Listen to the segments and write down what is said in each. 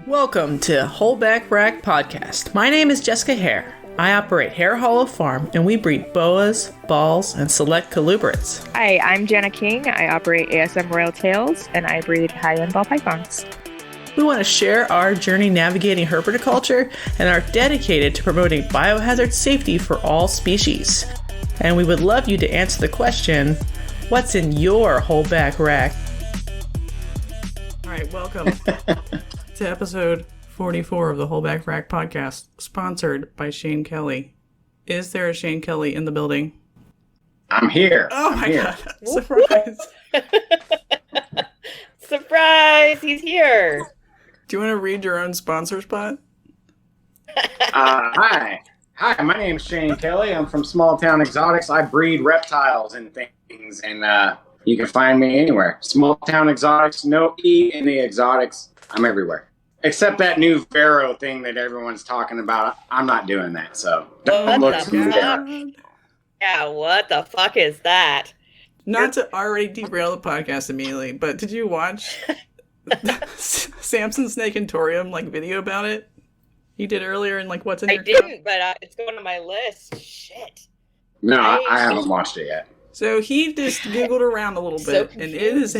Welcome to Holdback Rack Podcast. My name is Jessica Hare. I operate Hare Hollow Farm, and we breed boas, balls, and select colubrids. Hi, I'm Jana King. I operate ASM Royal Tails, and I breed high-end ball pythons. We want to share our journey navigating herpetoculture and are dedicated to promoting biohazard safety for all species. And we would love you to answer the question, what's in your holdback rack? All right, welcome to episode 44 of the Holdback Rack Podcast, sponsored by Shane Kelley. Is there a Shane Kelley in the building? I'm here. Oh my God. Surprise. Surprise, he's here. Do you want to read your own sponsor spot? Hi, my name's Shane Kelley. I'm from Small Town Xotics. I breed reptiles and things, and you can find me anywhere. Small Town Xotics, no E in the exotics. I'm everywhere. Except that new Pharaoh thing that everyone's talking about. I'm not doing that, so don't look for me there. Yeah, what the fuck is that? Not to already derail the podcast immediately, but did you watch Samson Snake and Torium video about it? He did earlier in What's in Your Cup? I didn't, but it's going on my list. Shit. No, I haven't watched it yet. So he just giggled around a little bit, and it is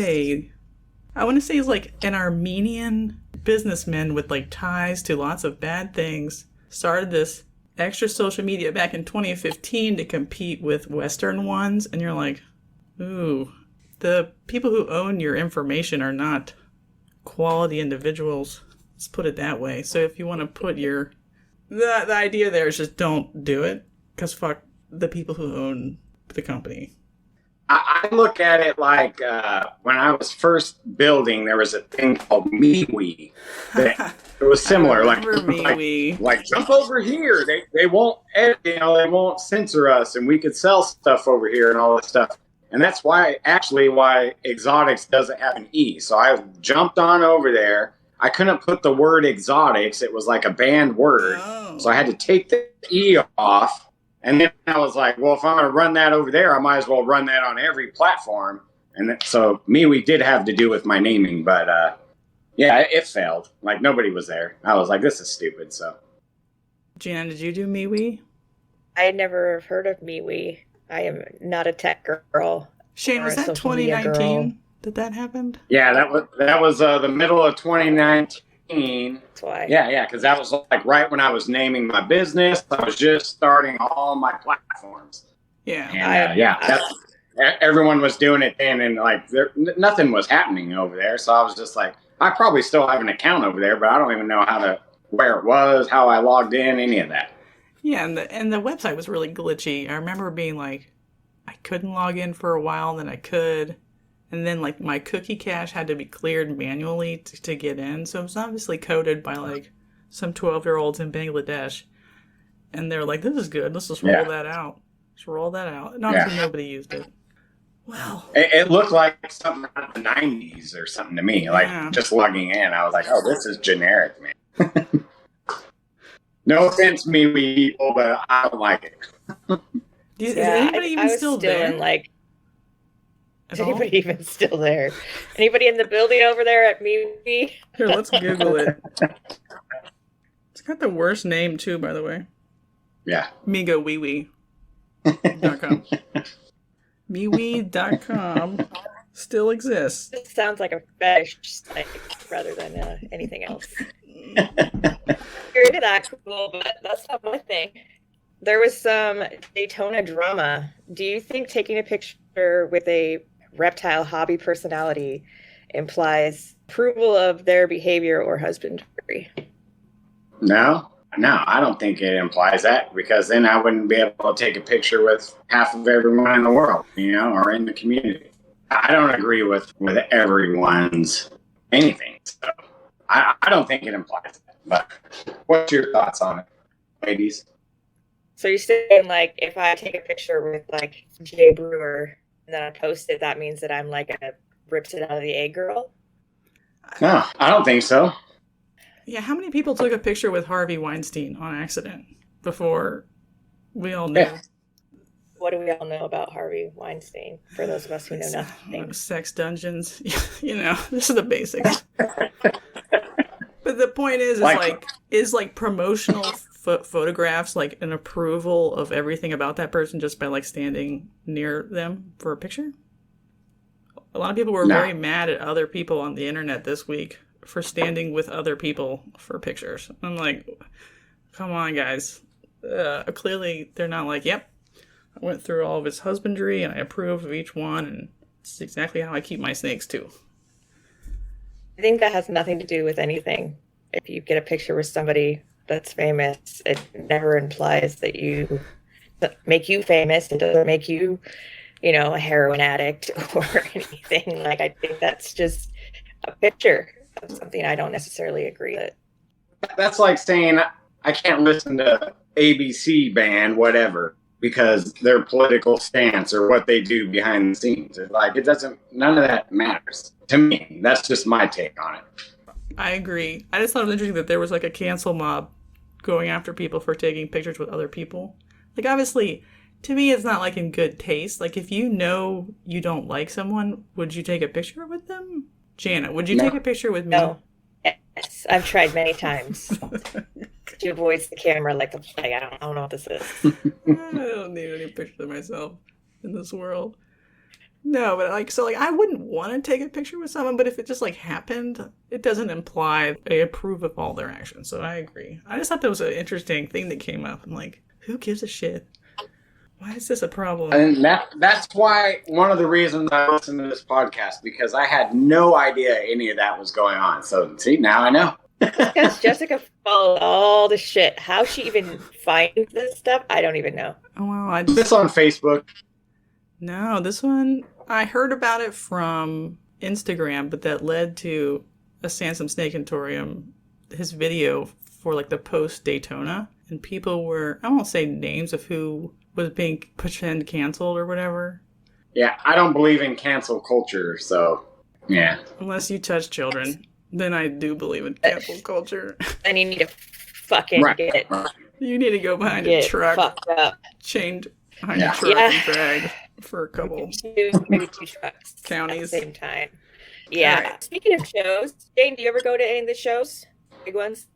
I want to say he's an Armenian businessman with ties to lots of bad things. Started this extra social media back in 2015 to compete with Western ones, and you're like, ooh, the people who own your information are not quality individuals. Let's put it that way. So if you want to put the idea there is just don't do it, because fuck the people who own the company. I look at it like when I was first building, there was a thing called MeWe. It was similar, like jump over here. They won't edit, they won't censor us, and we could sell stuff over here and all that stuff. And that's why Xotics doesn't have an E. So I jumped on over there. I couldn't put the word exotics. It was like a banned word. Oh. So I had to take the E off. And then I was like, well, if I'm going to run that over there, I might as well run that on every platform. And so MeWe did have to do with my naming. But yeah, it failed. Nobody was there. I was like, this is stupid. So, Jan, did you do MeWe? I had never heard of MeWe. I am not a tech girl. Shane, was that 2019 that happened? Yeah, that was the middle of 2019. That's why. Yeah, because that was right when I was naming my business. I was just starting all my platforms. Yeah. And everyone was doing it then, and nothing was happening over there. So I was just like, I probably still have an account over there, but I don't even know where it was, how I logged in, any of that. Yeah, and the website was really glitchy. I remember being I couldn't log in for a while, then I could. And then, my cookie cache had to be cleared manually to get in. So it was obviously coded by, some 12-year-olds in Bangladesh. And they're like, this is good. Let's just roll that out. Just roll that out. And obviously nobody used it. Well. It looked like something out of the 90s or something to me. Just logging in. I was like, oh, this is generic, man. No offense, MeWe people, but I don't like it. Is anybody even still there? Is anybody even still there? Anybody in the building over there at MeWe? Here, let's Google it. It's got the worst name, too, by the way. Yeah. MegoWeeWee.com. MeWe.com still exists. This sounds like a fetish site rather than anything else. You're into that, cool, but that's not my thing. There was some Daytona drama. Do you think taking a picture with a reptile hobby personality implies approval of their behavior or husbandry? No, I don't think it implies that, because then I wouldn't be able to take a picture with half of everyone in the world, or in the community. I don't agree with everyone's anything. So I don't think it implies that. But what's your thoughts on it, ladies? So you're saying, if I take a picture with, Jay Brewer and then I post it, that means that I'm a ripped it out of the egg girl? No, I don't think so. Yeah, how many people took a picture with Harvey Weinstein on accident before we all knew? Yeah. What do we all know about Harvey Weinstein, for those of us who know nothing? Sex dungeons, this is the basics. But the point is like promotional photographs like an approval of everything about that person just by like standing near them for a picture? A lot of people were very mad at other people on the internet this week for standing with other people for pictures. I'm like, come on, guys. Clearly, they're not like, yep, I went through all of his husbandry and I approve of each one, and it's exactly how I keep my snakes, too. I think that has nothing to do with anything. If you get a picture with somebody that's famous, it never implies that make you famous. It doesn't make you, a heroin addict or anything. Like, I think that's just a picture of something I don't necessarily agree with. That's like saying I can't listen to ABC band, whatever, because their political stance or what they do behind the scenes. It's like, none of that matters to me. That's just my take on it. I agree. I just thought it was interesting that there was like a cancel mob going after people for taking pictures with other people. Like, obviously, to me, it's not like in good taste. Like, if you know you don't like someone, would you take a picture with them? Jana, would you take a picture with me? No. Yes, I've tried many times. She avoids the camera like the plague. I don't know what this is. I don't need any pictures of myself in this world. No, but I wouldn't want to take a picture with someone, but if it just like happened, it doesn't imply I approve of all their actions. So I agree. I just thought that was an interesting thing that came up. I'm like, who gives a shit? Why is this a problem? And that's why one of the reasons I listen to this podcast, because I had no idea any of that was going on. So see, now I know. Because Jessica followed all the shit. How she even finds this stuff, I don't even know. Oh, well, this on Facebook. No, this one, I heard about it from Instagram, but that led to a Sansom Snakeatorium, his video for like the post Daytona. And people were, I won't say names of who was being pretend canceled or whatever. Yeah, I don't believe in cancel culture, so yeah. Unless you touch children, then I do believe in cancel culture. And you need to fucking get You need to go behind a truck, chained behind a truck and drag for a couple maybe two trucks counties at the same time. Yeah. Right. Speaking of shows, Jane, do you ever go to any of the shows? Big ones?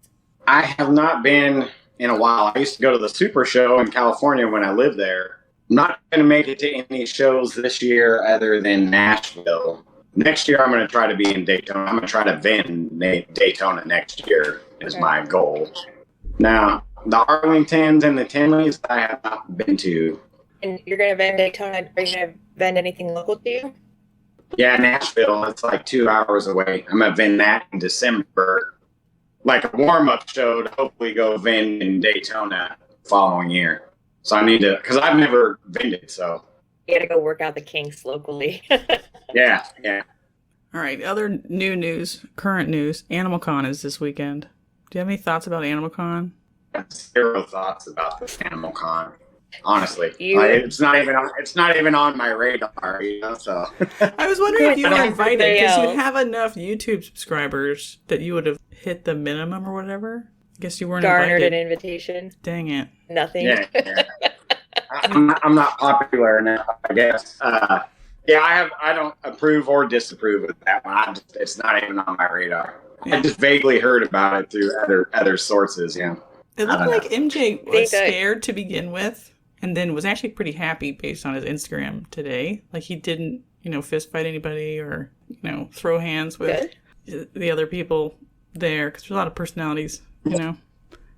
I have not been in a while. I used to go to the Super Show in California when I lived there. I'm not going to make it to any shows this year other than Nashville. Next year, I'm going to try to be in Daytona. I'm going to try to vend Daytona next year is my goal. Now, the Arlingtons and the Tinleys, I have not been to. And you're going to vend Daytona? Are you going to vend anything local to you? Yeah, Nashville. It's like 2 hours away. I'm going to vend that in December. Like a warm-up show to hopefully go vend in Daytona following year. So I need to, because I've never vended, so. You got to go work out the kinks locally. Yeah. All right, other new news, current news. Animal Con is this weekend. Do you have any thoughts about Animal Con? I have zero thoughts about this Animal Con. Honestly, it's not even on my radar, So I was wondering if you were invited because you have enough YouTube subscribers that you would have hit the minimum or whatever. I guess you weren't garnered invited. An invitation. Dang it! Nothing. Yeah. I'm not popular enough, I guess. I don't approve or disapprove of that one. It's not even on my radar. Yeah. I just vaguely heard about it through other sources. Yeah. It looked like MJ was scared to begin with. And then was actually pretty happy based on his Instagram today. Like he didn't, fist fight anybody or, throw hands with the other people there. Because there's a lot of personalities,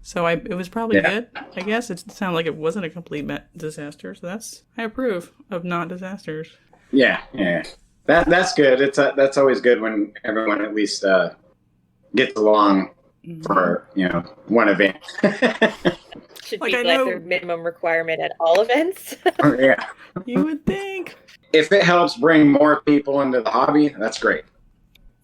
So it was probably good. I guess it sounded like it wasn't a complete disaster. So I approve of not disasters. Yeah. That's good. That's always good when everyone at least gets along for, one event. Should be their minimum requirement at all events. Yeah. You would think. If it helps bring more people into the hobby, that's great.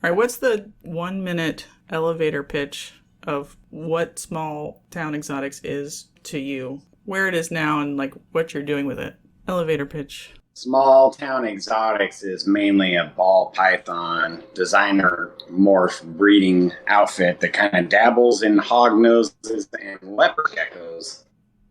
All right, what's the 1-minute elevator pitch of what Small Town Xotics is to you? Where it is now and like what you're doing with it. Elevator pitch. Small Town Xotics is mainly a ball python designer morph breeding outfit that kind of dabbles in hog noses and leopard geckos.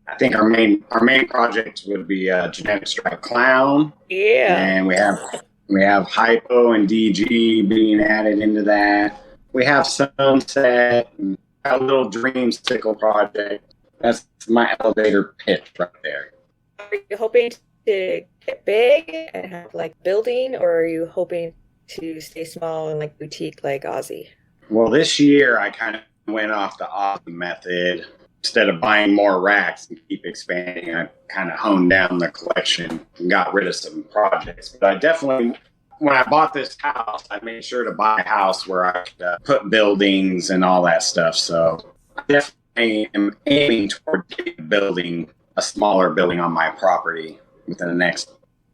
I think our main project would be genetic stripe clown. Yeah. And we have hypo and DG being added into that. We have Sunset, and a little Dreamsicle project. That's my elevator pitch right there. Are you hoping to get big and have like building, or are you hoping to stay small and like boutique like Aussie? Well, this year I kind of went off the Aussie method. Instead of buying more racks and keep expanding, I kind of honed down the collection and got rid of some projects. But I definitely, when I bought this house, I made sure to buy a house where I could put buildings and all that stuff. So I definitely am aiming toward building a smaller building on my property within the next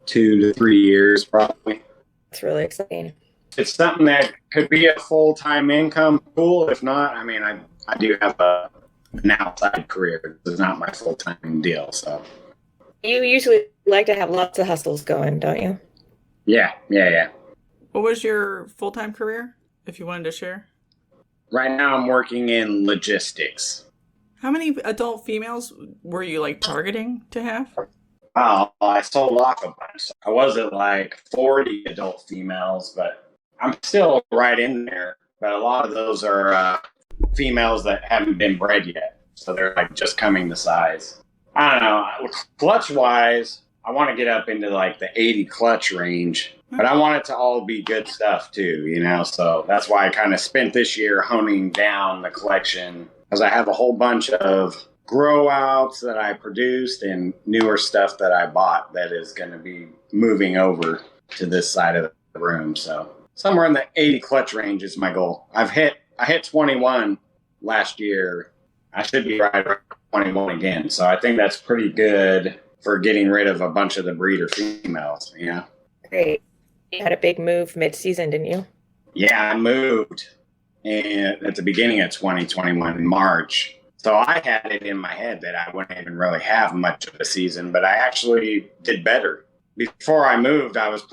2 to 3 years, probably. It's really exciting. It's something that could be a full-time income pool. If not, I mean, I do have an outside career. It's not my full-time deal. So you usually like to have lots of hustles going, don't you? Yeah. What was your full-time career, if you wanted to share? Right now I'm working in logistics. How many adult females were you like targeting to have? Oh, I sold off a bunch. I was at like 40 adult females, but I'm still right in there. But a lot of those are females that haven't been bred yet. So they're like just coming to size. I don't know. Clutch-wise, I want to get up into like the 80 clutch range. But I want it to all be good stuff too, you know? So that's why I kind of spent this year honing down the collection. Because I have a whole bunch of grow outs that I produced and newer stuff that I bought that is going to be moving over to this side of the room. So somewhere in the 80 clutch range is my goal. I hit 21 last year. I should be right around 21 again. So I think that's pretty good for getting rid of a bunch of the breeder females, you know? Great. You had a big move mid-season, didn't you? Yeah, I moved at the beginning of 2021 in March. So I had it in my head that I wouldn't even really have much of a season, but I actually did better. Before I moved, I was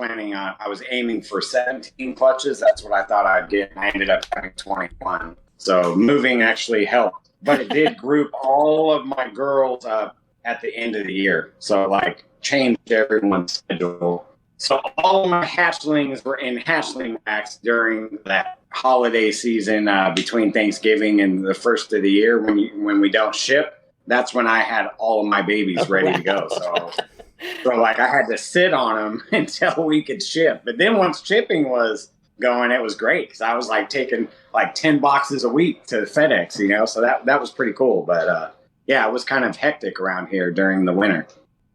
aiming for 17 clutches. That's what I thought I'd get. I ended up having 21. So moving actually helped, but it did group all of my girls up at the end of the year. So like changed everyone's schedule. So all of my hatchlings were in hatchling racks during that holiday season between Thanksgiving and the first of the year when we don't ship. That's when I had all of my babies ready to go. So like I had to sit on them until we could ship. But then once shipping was going, it was great because I was like taking like 10 boxes a week to FedEx, you know. So that was pretty cool. But yeah, it was kind of hectic around here during the winter.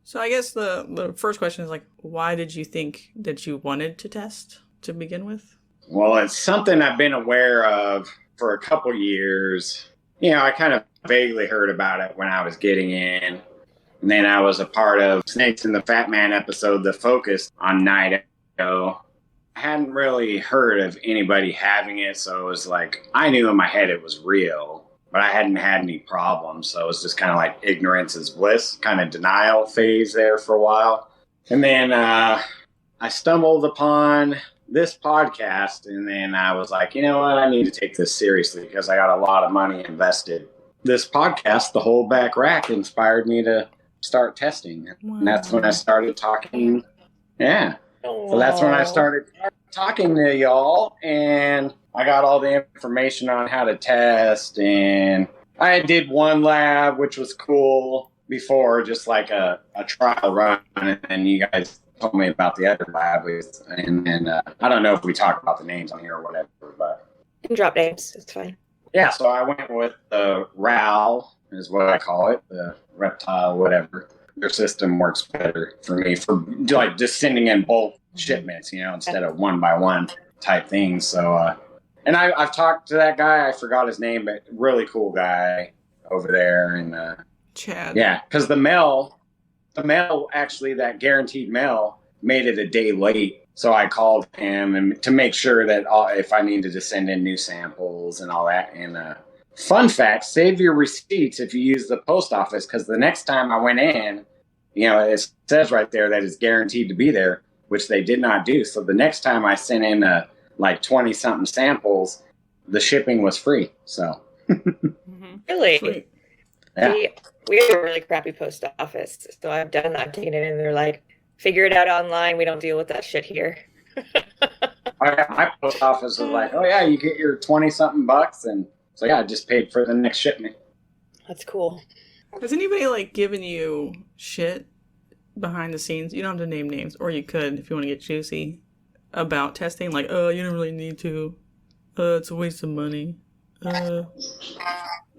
So I guess the first question is like, why did you think that you wanted to test to begin with? Well, it's something I've been aware of for a couple years. You know, I kind of vaguely heard about it when I was getting in. And then I was a part of Snakes and the Fat Man episode that focused on Nido. I hadn't really heard of anybody having it, so it was like, I knew in my head it was real, but I hadn't had any problems. So it was just kind of like ignorance is bliss, kind of denial phase there for a while. And then I stumbled upon this podcast, and then I was like, you know what, I need to take this seriously because I got a lot of money invested. This podcast, The Whole Back Rack, inspired me to start testing. Wow. And that's when I started talking. Yeah. Oh, so that's when I started talking to y'all, and I got all the information on how to test. And I did one lab, which was cool before, just like a trial run. And then you guys told me about the other lab. And I don't know if we talk about the names on here or whatever, but you can drop names. It's fine. Yeah, so I went with the RAL, is what I call it, the reptile, whatever. Their system works better for me for like just sending in bulk shipments, you know, instead of one by one type things. So, and I've talked to that guy. I forgot his name, but really cool guy over there. And Chad. Yeah, because the mail actually, that guaranteed mail made it a day late. So I called him and to make sure that if I needed to send in new samples and all that. And fun fact, save your receipts if you use the post office, because the next time I went in, you know, it says right there that it's guaranteed to be there, which they did not do. So the next time I sent in like 20-something samples, the shipping was free. So Really? Sweet. Yeah. We have a really crappy post office. So I've done that. I've taken it in and they're like, figure it out online. We don't deal with that shit here. My post office was like, oh yeah, you get your 20-something bucks, and so yeah, I just paid for the next shipment. That's cool. Has anybody like given you shit behind the scenes? You don't have to name names, or you could if you want to get juicy about testing. Like, oh, you don't really need to. It's a waste of money.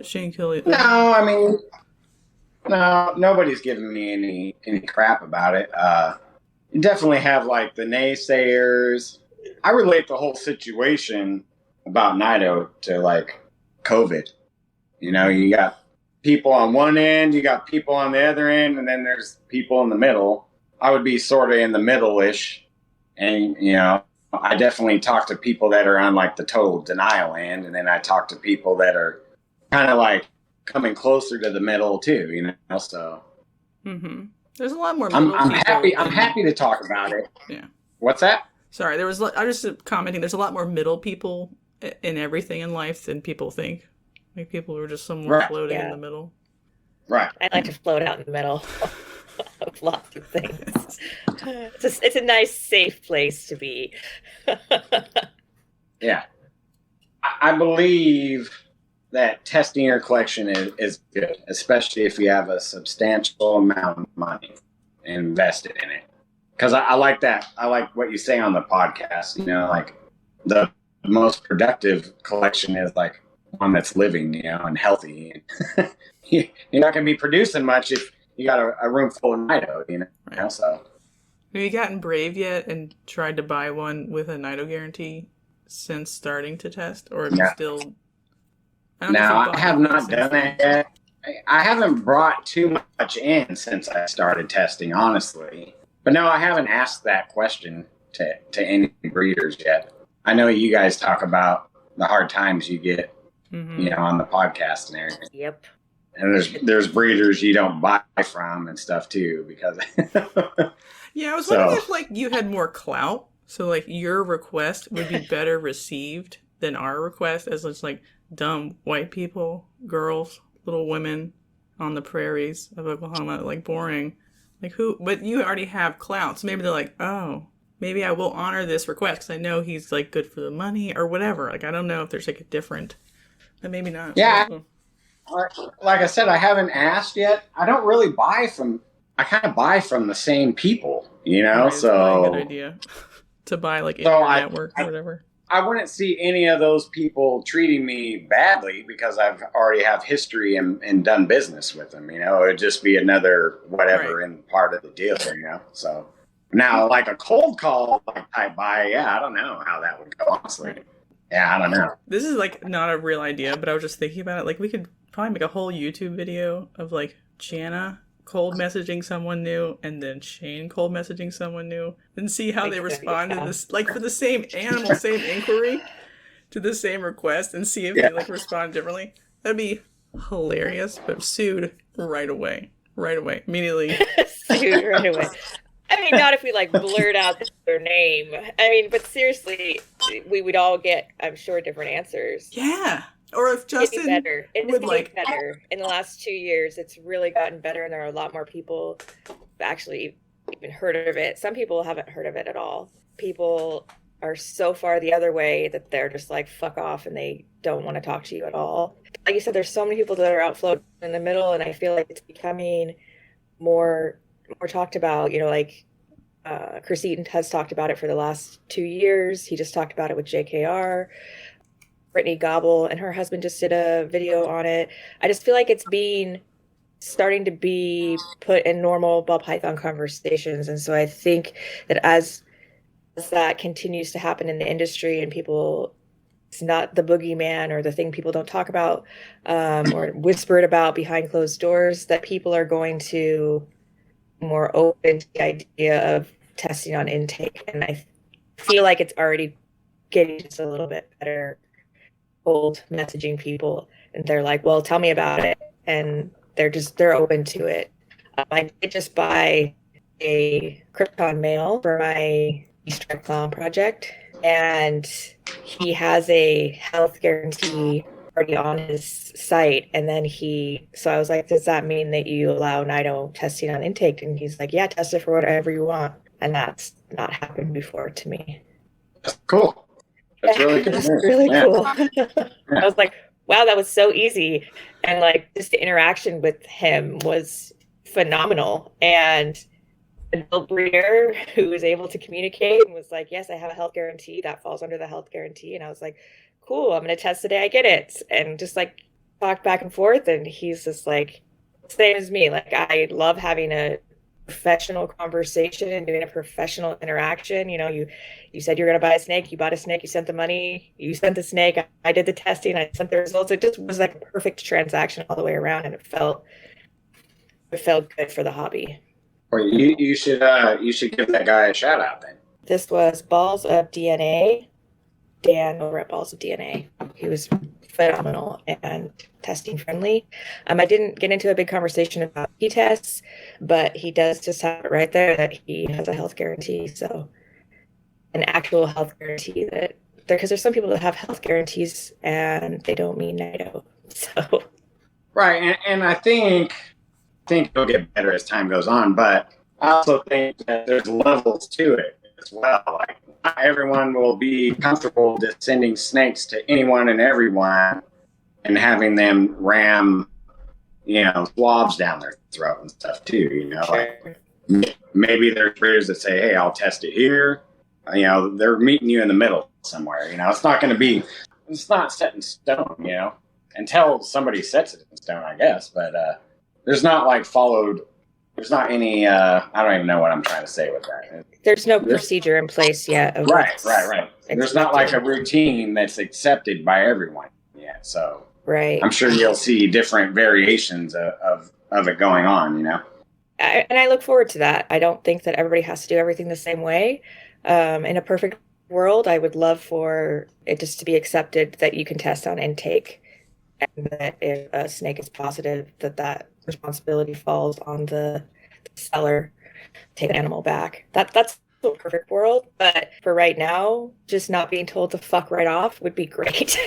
Shane Kelley. No, I mean, no, nobody's giving me any crap about it. You definitely have like the naysayers. I relate the whole situation about Nido to like COVID. You know, you got people on one end, you got people on the other end, and then there's people in the middle. I would be sort of in the middle-ish. And, you know, I definitely talk to people that are on like the total denial end, and then I talk to people that are kind of like coming closer to the middle too, you know, so. Mm-hmm. There's a lot more middle I'm happy to talk about it. Yeah. What's that? Sorry, I was just commenting, there's a lot more middle people in everything in life than people think. Like people who are just somewhere floating in the middle. Right. I like to float out in the middle of lots of things. It's a nice, safe place to be. Yeah. I believe that testing your collection is good, especially if you have a substantial amount of money invested in it. Because I like that. I like what you say on the podcast. You know, like the most productive collection is like one that's living, you know, and healthy. You're not going to be producing much if you got a room full of Nido, you know. Right. So, have you gotten brave yet and tried to buy one with a Nido guarantee since starting to test, or you still? I have not done that yet. I haven't brought too much in since I started testing, honestly. But no, I haven't asked that question to any breeders yet. I know you guys talk about the hard times you get, you know, on the podcast and everything. Yep. And there's breeders you don't buy from and stuff too, because. Yeah, I was wondering if like you had more clout, so like your request would be better received than our request, as it's like dumb white people, girls, little women on the prairies of Oklahoma, like boring. Like who? But you already have clout, so maybe they're like, oh, maybe I will honor this request because I know he's like good for the money or whatever. Like I don't know if there's like a different, but maybe not. Yeah, like I said, I haven't asked yet. I don't really buy from. I kind of buy from the same people, you know. Right, so a good idea to buy like in your network or whatever. I wouldn't see any of those people treating me badly because I've already have history and done business with them. You know, it'd just be another whatever in part of the deal. You know, so now like a cold call type buy, I don't know how that would go. Honestly, I don't know. This is like not a real idea, but I was just thinking about it. Like we could probably make a whole YouTube video of like Jana cold messaging someone new and then Shane cold messaging someone new and see how they respond to this, like for the same animal, same inquiry to the same request, and see if they like respond differently. That'd be hilarious, but sued right away, immediately. Sued right away. I mean, not if we like blurt out their name. I mean, but seriously, we would all get, I'm sure, different answers. Yeah. Or if Justin would like better in the last 2 years, it's really gotten better, and there are a lot more people who've actually even heard of it. Some people haven't heard of it at all. People are so far the other way that they're just like fuck off, and they don't want to talk to you at all. Like you said, there's so many people that are out floating in the middle, and I feel like it's becoming more talked about. You know, like Chris Eaton has talked about it for the last 2 years. He just talked about it with JKR. Brittany Gobble and her husband just did a video on it. I just feel like it's starting to be put in normal ball python conversations. And so I think that as that continues to happen in the industry and people, it's not the boogeyman or the thing people don't talk about or whispered about behind closed doors, that people are going to be more open to the idea of testing on intake. And I feel like it's already getting just a little bit better. Old messaging people, and they're like, well, tell me about it, and they're open to it. I did just buy a Krypton male for my Easter egg clown project, and he has a health guarantee already on his site. And then so I was like, does that mean that you allow Nido testing on intake? And he's like, yeah, test it for whatever you want. And that's not happened before to me. That's cool. That's really good. That's really cool. I was like, wow, that was so easy. And like just the interaction with him was phenomenal. And a adult breeder who was able to communicate and was like, yes, I have a health guarantee that falls under the health guarantee. And I was like, cool, I'm going to test the day I get it. And just like talk back and forth. And he's just like, same as me. Like, I love having a professional conversation and doing a professional interaction. You know, you said you're going to buy a snake, you bought a snake, you sent the money, you sent the snake, I did the testing, I sent the results. It just was like a perfect transaction all the way around, and it felt good for the hobby. Well, you should give that guy a shout out then. This was Balls of DNA, Dan over at Balls of DNA. He was phenomenal and testing friendly. I didn't get into a big conversation about tests, but he does just have it right there that he has a health guarantee. So an actual health guarantee that because there's some people that have health guarantees and they don't mean Nido. So right, and I think it'll get better as time goes on, but I also think that there's levels to it as well. Like, not everyone will be comfortable just sending snakes to anyone and everyone and having them ram, swabs down their throat and stuff too, Sure. Like, maybe there's breeders that say, hey, I'll test it here. They're meeting you in the middle somewhere. It's not set in stone, until somebody sets it in stone, I guess. But there's not any, I don't even know what I'm trying to say with that. There's no procedure in place yet. Right. There's not like a routine that's accepted by everyone yet. So right. I'm sure you'll see different variations of it going on, And I look forward to that. I don't think that everybody has to do everything the same way. In a perfect world, I would love for it just to be accepted that you can test on intake, and that if a snake is positive, that responsibility falls on the seller to take the animal back. That's the perfect world. But for right now, just not being told to fuck right off would be great.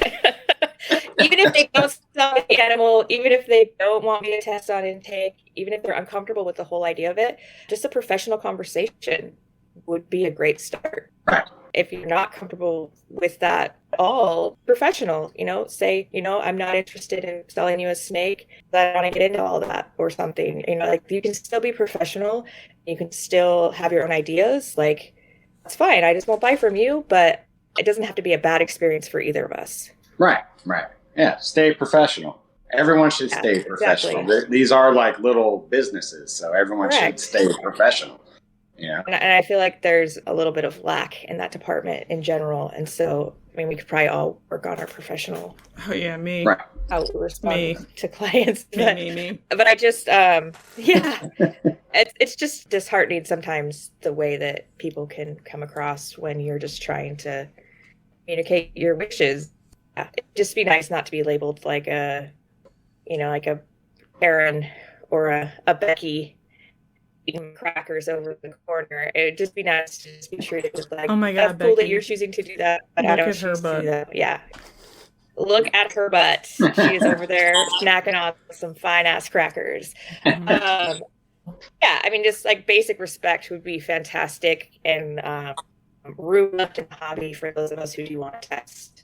Even if they don't sell the animal, even if they don't want me to test on intake, even if they're uncomfortable with the whole idea of it, just a professional conversation would be a great start. Right. If you're not comfortable with that at all, professional, say, I'm not interested in selling you a snake, but I don't want to get into all that or something. Like, you can still be professional. You can still have your own ideas. Like, it's fine. I just won't buy from you, but it doesn't have to be a bad experience for either of us. Right. Yeah, stay professional. Everyone should stay professional. Exactly. These are like little businesses, so everyone should stay professional. Yeah. And I feel like there's a little bit of lack in that department in general. And so, we could probably all work on our professional. Oh, yeah, me. Right. How we respond to clients. Me. But I just, it's just disheartening sometimes the way that people can come across when you're just trying to communicate your wishes. It'd just be nice not to be labeled like a Aaron or a Becky eating crackers over the corner. It'd just be nice to just be treated with like, oh my God, that's cool Becky. that you're choosing to do that, but Look I don't at her choose butt. to do that. Yeah. Look at her butt. She is over there snacking on some fine ass crackers. Just like basic respect would be fantastic, and room left in the hobby for those of us who do want to test.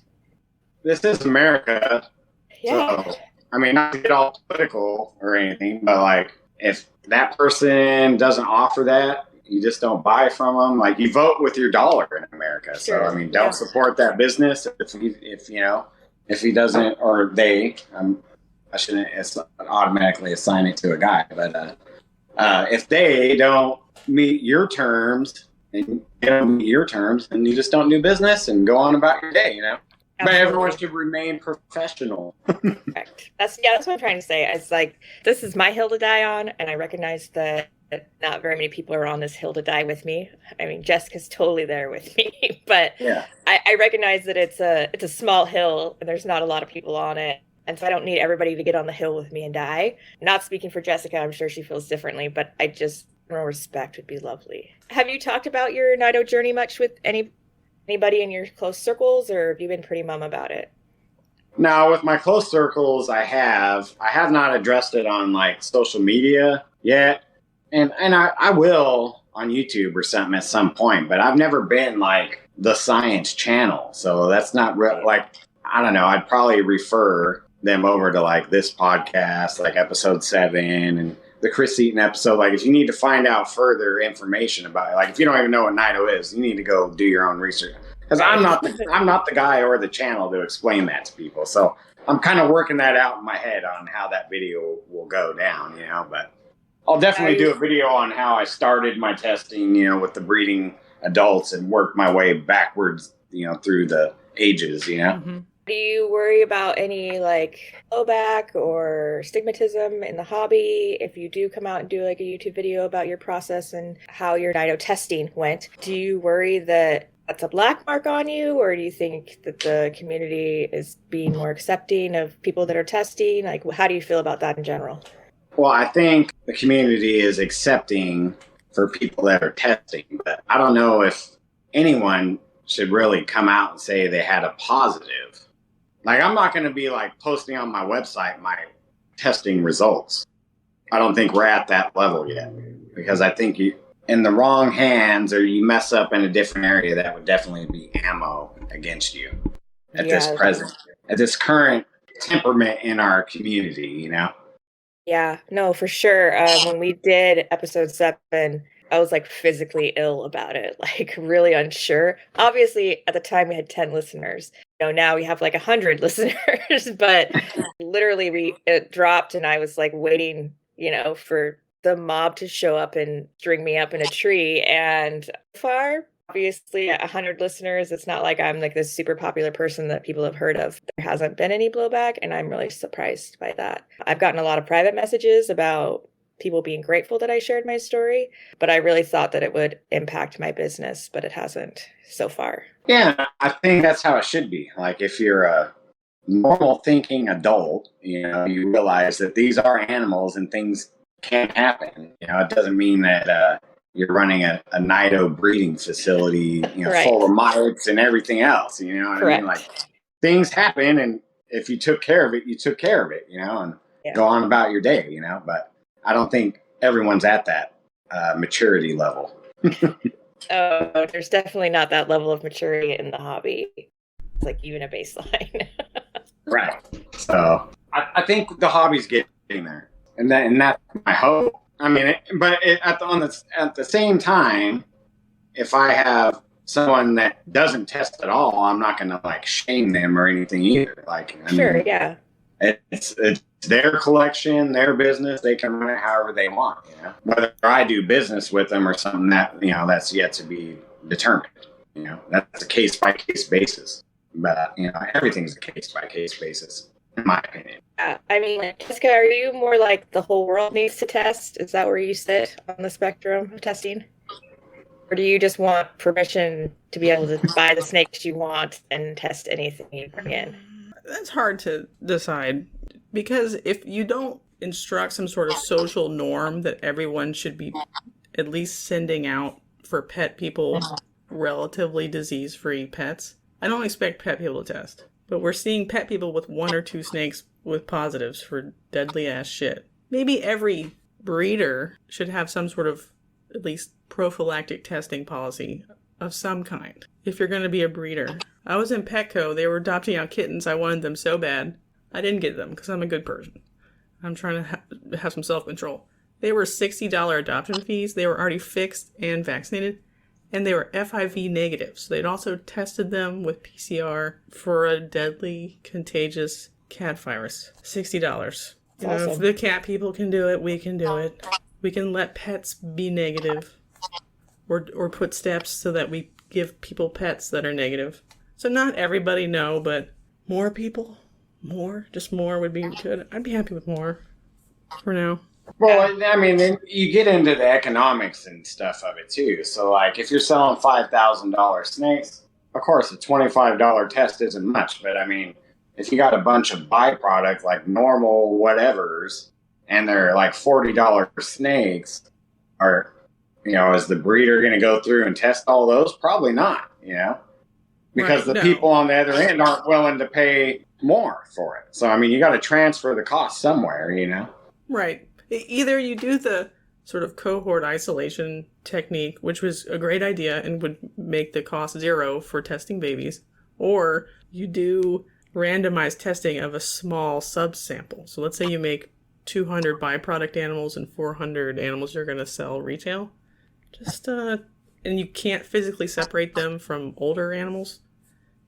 This is America. Yeah. So, not to get all political or anything, but like, if that person doesn't offer that, you just don't buy from them. Like, you vote with your dollar in America. Sure. So, don't support that business if he doesn't, or they, I shouldn't automatically assign it to a guy, but if they don't meet your terms and they don't meet your terms, then you just don't do business and go on about your day, But everyone should remain professional. Correct. That's what I'm trying to say. It's like, this is my hill to die on, and I recognize that not very many people are on this hill to die with me. Jessica's totally there with me, but yeah. I recognize that it's a small hill and there's not a lot of people on it. And so I don't need everybody to get on the hill with me and die. Not speaking for Jessica, I'm sure she feels differently, but I just, respect would be lovely. Have you talked about your Nido journey much with anybody in your close circles, or have you been pretty mum about it? No, with my close circles, I have not addressed it on like social media yet. And I will on YouTube or something at some point, but I've never been like the science channel. So that's not like, I don't know. I'd probably refer them over to like this podcast, like episode 7 and the Chris Eaton episode. Like if you need to find out further information about it, like if you don't even know what Nido is, you need to go do your own research. Because I'm not the guy or the channel to explain that to people. So I'm kind of working that out in my head on how that video will go down, you know, but I'll definitely do a video on how I started my testing, you know, with the breeding adults and worked my way backwards, you know, through the ages, you know. Mm-hmm. Do you worry about any like blowback or stigmatism in the hobby if you do come out and do like a YouTube video about your process and how your Nido testing went? Do you worry that that's a black mark on you, or do you think that the community is being more accepting of people that are testing? Like, how do you feel about that in general? Well, I think the community is accepting for people that are testing, but I don't know if anyone should really come out and say they had a positive. Like, I'm not going to be like posting on my website my testing results. I don't think we're at that level yet, because I think you, in the wrong hands, or you mess up in a different area, that would definitely be ammo against you at this current temperament in our community, you know? Yeah, no, for sure. When we did episode 7, I was like physically ill about it, like really unsure. Obviously, at the time we had 10 listeners. You know, now we have like 100 listeners, but literally it dropped and I was like waiting, you know, for the mob to show up and string me up in a tree. And so far, obviously, at 100 listeners, it's not like I'm like this super popular person that people have heard of. There hasn't been any blowback, and I'm really surprised by that. I've gotten a lot of private messages about people being grateful that I shared my story, but I really thought that it would impact my business, but it hasn't so far. Yeah, I think that's how it should be. Like if you're a normal thinking adult, you know, you realize that these are animals and things can happen. You know, it doesn't mean that you're running a Nido breeding facility, you know, full of mites and everything else. You know what I mean? Like things happen, and if you took care of it, you took care of it. You know, and go on about your day. You know, but I don't think everyone's at that maturity level. Oh, there's definitely not that level of maturity in the hobby. It's like even a baseline. Right. So I think the hobby's getting there, and that's my hope. I mean, at the same time, if I have someone that doesn't test at all, I'm not going to like shame them or anything either. Like, I mean, yeah. It's their collection, their business. They can run it however they want. You know, whether I do business with them or something, that, you know, that's yet to be determined. You know, that's a case by case basis. But you know, everything's a case by case basis, in my opinion. I mean, Jessica, are you more like the whole world needs to test? Is that where you sit on the spectrum of testing? Or do you just want permission to be able to buy the snakes you want and test anything you bring in? That's hard to decide, because if you don't instruct some sort of social norm that everyone should be at least sending out for pet people relatively disease-free pets, I don't expect pet people to test. But we're seeing pet people with 1 or 2 snakes with positives for deadly ass shit. Maybe every breeder should have some sort of at least prophylactic testing policy of some kind, if you're going to be a breeder. I was in Petco. They were adopting out kittens. I wanted them so bad. I didn't get them because I'm a good person. I'm trying to have some self-control. They were $60 adoption fees. They were already fixed and vaccinated, and they were FIV negative. So they'd also tested them with PCR for a deadly, contagious cat virus. $60. You know, if the cat people can do it, we can do it. We can let pets be negative, or put steps so that we give people pets that are negative. So not everybody, no, but more people, just more would be good. I'd be happy with more for now. Well, I mean, then you get into the economics and stuff of it too. So like if you're selling $5,000 snakes, of course a $25 test isn't much, but I mean, if you got a bunch of byproduct like normal whatevers and they're like $40 snakes, or, you know, is the breeder going to go through and test all those? Probably not, you know, because the people on the other end aren't willing to pay more for it. So, I mean, you got to transfer the cost somewhere, you know? Right. Either you do the sort of cohort isolation technique, which was a great idea and would make the cost zero for testing babies, or you do randomized testing of a small subsample. So let's say you make 200 byproduct animals and 400 animals you're going to sell retail. And you can't physically separate them from older animals.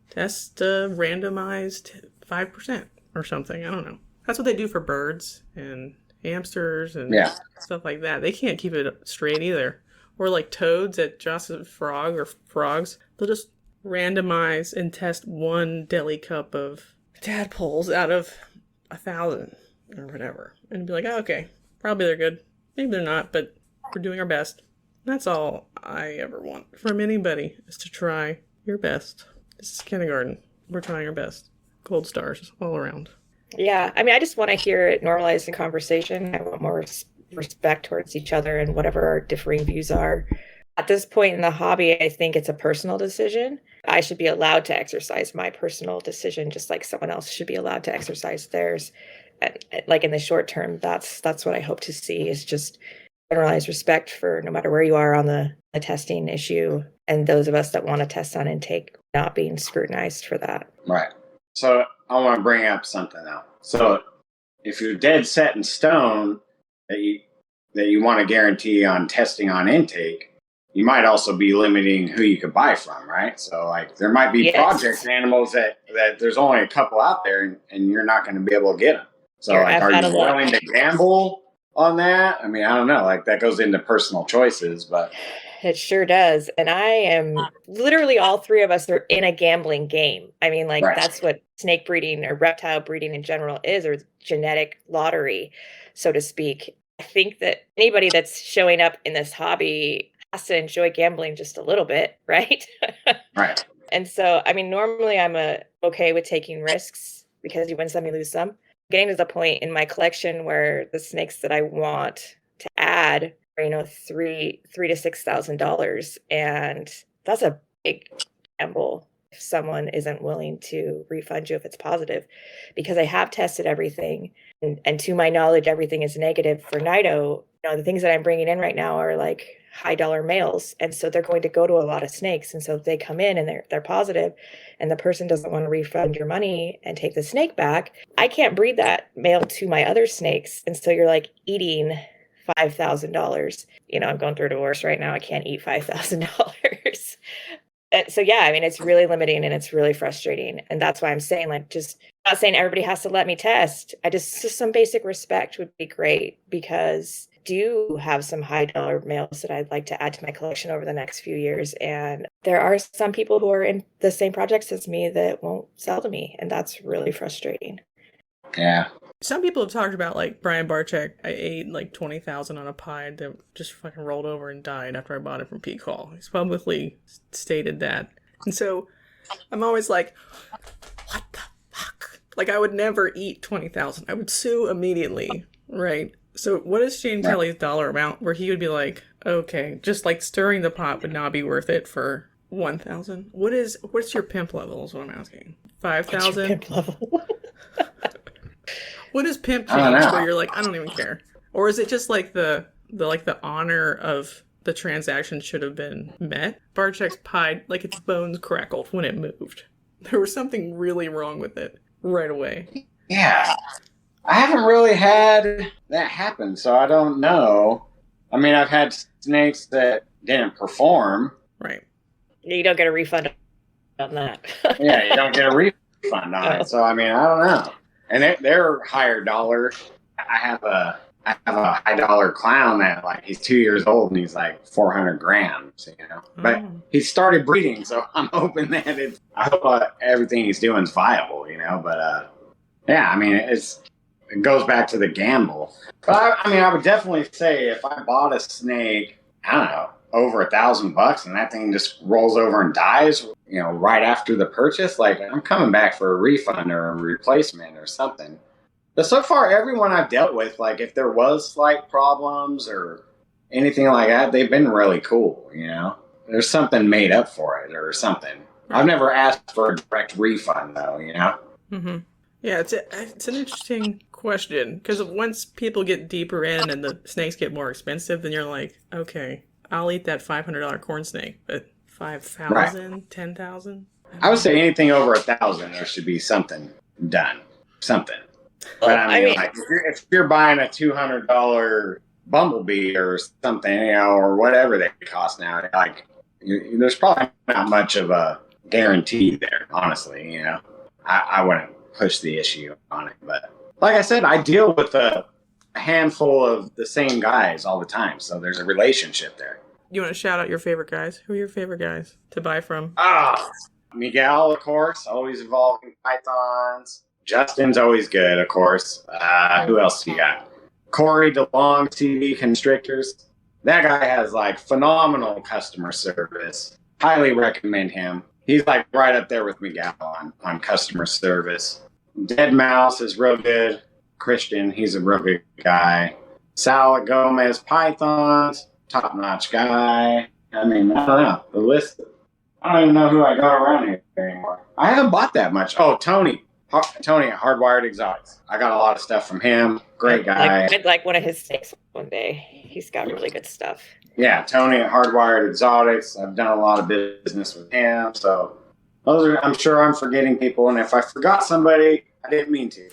Test randomized 5% or something. I don't know. That's what they do for birds and hamsters and stuff like that. They can't keep it straight either. Or like toads at Joss's Frog or Frogs. They'll just randomize and test one deli cup of tadpoles out of 1,000 or whatever. And be like, oh, okay, probably they're good. Maybe they're not, but we're doing our best. That's all I ever want from anybody, is to try your best. This is kindergarten. We're trying our best. Gold stars all around. Yeah, I mean, I just want to hear it normalized in conversation. I want more respect towards each other and whatever our differing views are. At this point in the hobby, I think it's a personal decision. I should be allowed to exercise my personal decision just like someone else should be allowed to exercise theirs. And, like in the short term, that's what I hope to see, is just generalized respect for no matter where you are on the testing issue, and those of us that want to test on intake not being scrutinized for that. Right. So I want to bring up something now. So if you're dead set in stone that you want to guarantee on testing on intake, you might also be limiting who you could buy from, right? So like there might be project animals that there's only a couple out there and you're not going to be able to get them. So like, are you willing to gamble on that? I mean, I don't know. Like that goes into personal choices, but it sure does. And I am literally, all three of us are in a gambling game. I mean, like that's what snake breeding or reptile breeding in general is, or genetic lottery, so to speak. I think that anybody that's showing up in this hobby has to enjoy gambling just a little bit, right? Right. And so, I mean, normally I'm okay with taking risks because you win some, you lose some. Getting to the point in my collection where the snakes that I want to add are, $3,000 to $6,000, and that's a big gamble if someone isn't willing to refund you if it's positive, because I have tested everything, and to my knowledge, everything is negative for Nido. The things that I'm bringing in right now are like high dollar males, and so they're going to go to a lot of snakes. And so if they come in and they're positive, and the person doesn't want to refund your money and take the snake back, I can't breed that male to my other snakes. And so you're like eating $5,000. I'm going through a divorce right now. I can't eat $5,000. So yeah, I mean, it's really limiting and it's really frustrating. And that's why I'm saying, like, just not saying everybody has to let me test. Just some basic respect would be great, because I do have some high dollar males that I'd like to add to my collection over the next few years. And there are some people who are in the same projects as me that won't sell to me. And that's really frustrating. Yeah. Some people have talked about, like, Brian Barczyk. I ate like 20,000 on a pie that just fucking rolled over and died after I bought it from Peak Hall. He's publicly stated that. And so I'm always like, what the fuck? Like, I would never eat 20,000. I would sue immediately, right? So what is Shane Kelley's dollar amount where he would be like, okay, just like stirring the pot would not be worth it for 1,000? What's your pimp level is what I'm asking. 5,000? Pimp level? What is pimp change where you're like, I don't even care? Or is it just like the honor of the transaction should have been met? Barczyk's pie, like its bones crackled when it moved. There was something really wrong with it right away. Yeah. I haven't really had that happen, so I don't know. I mean, I've had snakes that didn't perform. Right. You don't get a refund on that. Yeah, you don't get a refund on it. So, I mean, I don't know. And they're higher dollar. I have a high dollar clown that, like, he's 2 years old and he's like 400 grams, But he started breeding, so I'm hoping that I hope everything he's doing is viable, But yeah, I mean, it goes back to the gamble. But I would definitely say if I bought a snake, I don't know, over $1,000 and that thing just rolls over and dies, right after the purchase, like, I'm coming back for a refund or a replacement or something. But so far, everyone I've dealt with, like, if there was slight problems or anything like that, they've been really cool, There's something made up for it or something. I've never asked for a direct refund, though, Mm-hmm. Yeah, it's an interesting question, because once people get deeper in and the snakes get more expensive, then you're like, okay, I'll eat that $500 corn snake, but 5,000, 10,000? I would say anything over 1,000, there should be something done. Something. But I mean, like, if you're buying a $200 bumblebee or something, or whatever they cost now, like, there's probably not much of a guarantee there, honestly. I wouldn't push the issue on it, but like I said, I deal with a handful of the same guys all the time, so there's a relationship there. You want to shout out your favorite guys? Who are your favorite guys to buy from? Miguel, of course, always evolving pythons. Justin's always good, of course. Who else you got? Corey DeLong, TV Constrictors. That guy has like phenomenal customer service. Highly recommend him. He's like right up there with Miguel on customer service. Dead Mouse is real good. Christian, he's a real good guy. Sal Gomez Pythons, top-notch guy. I mean, I don't know. The list, I don't even know who I got around here anymore. I haven't bought that much. Oh, Tony at Hardwired Exotics. I got a lot of stuff from him. Great guy. I'd like one of his snakes one day. He's got really good stuff. Yeah, Tony at Hardwired Exotics. I've done a lot of business with him. So those are, I'm sure I'm forgetting people. And if I forgot somebody, I didn't mean to.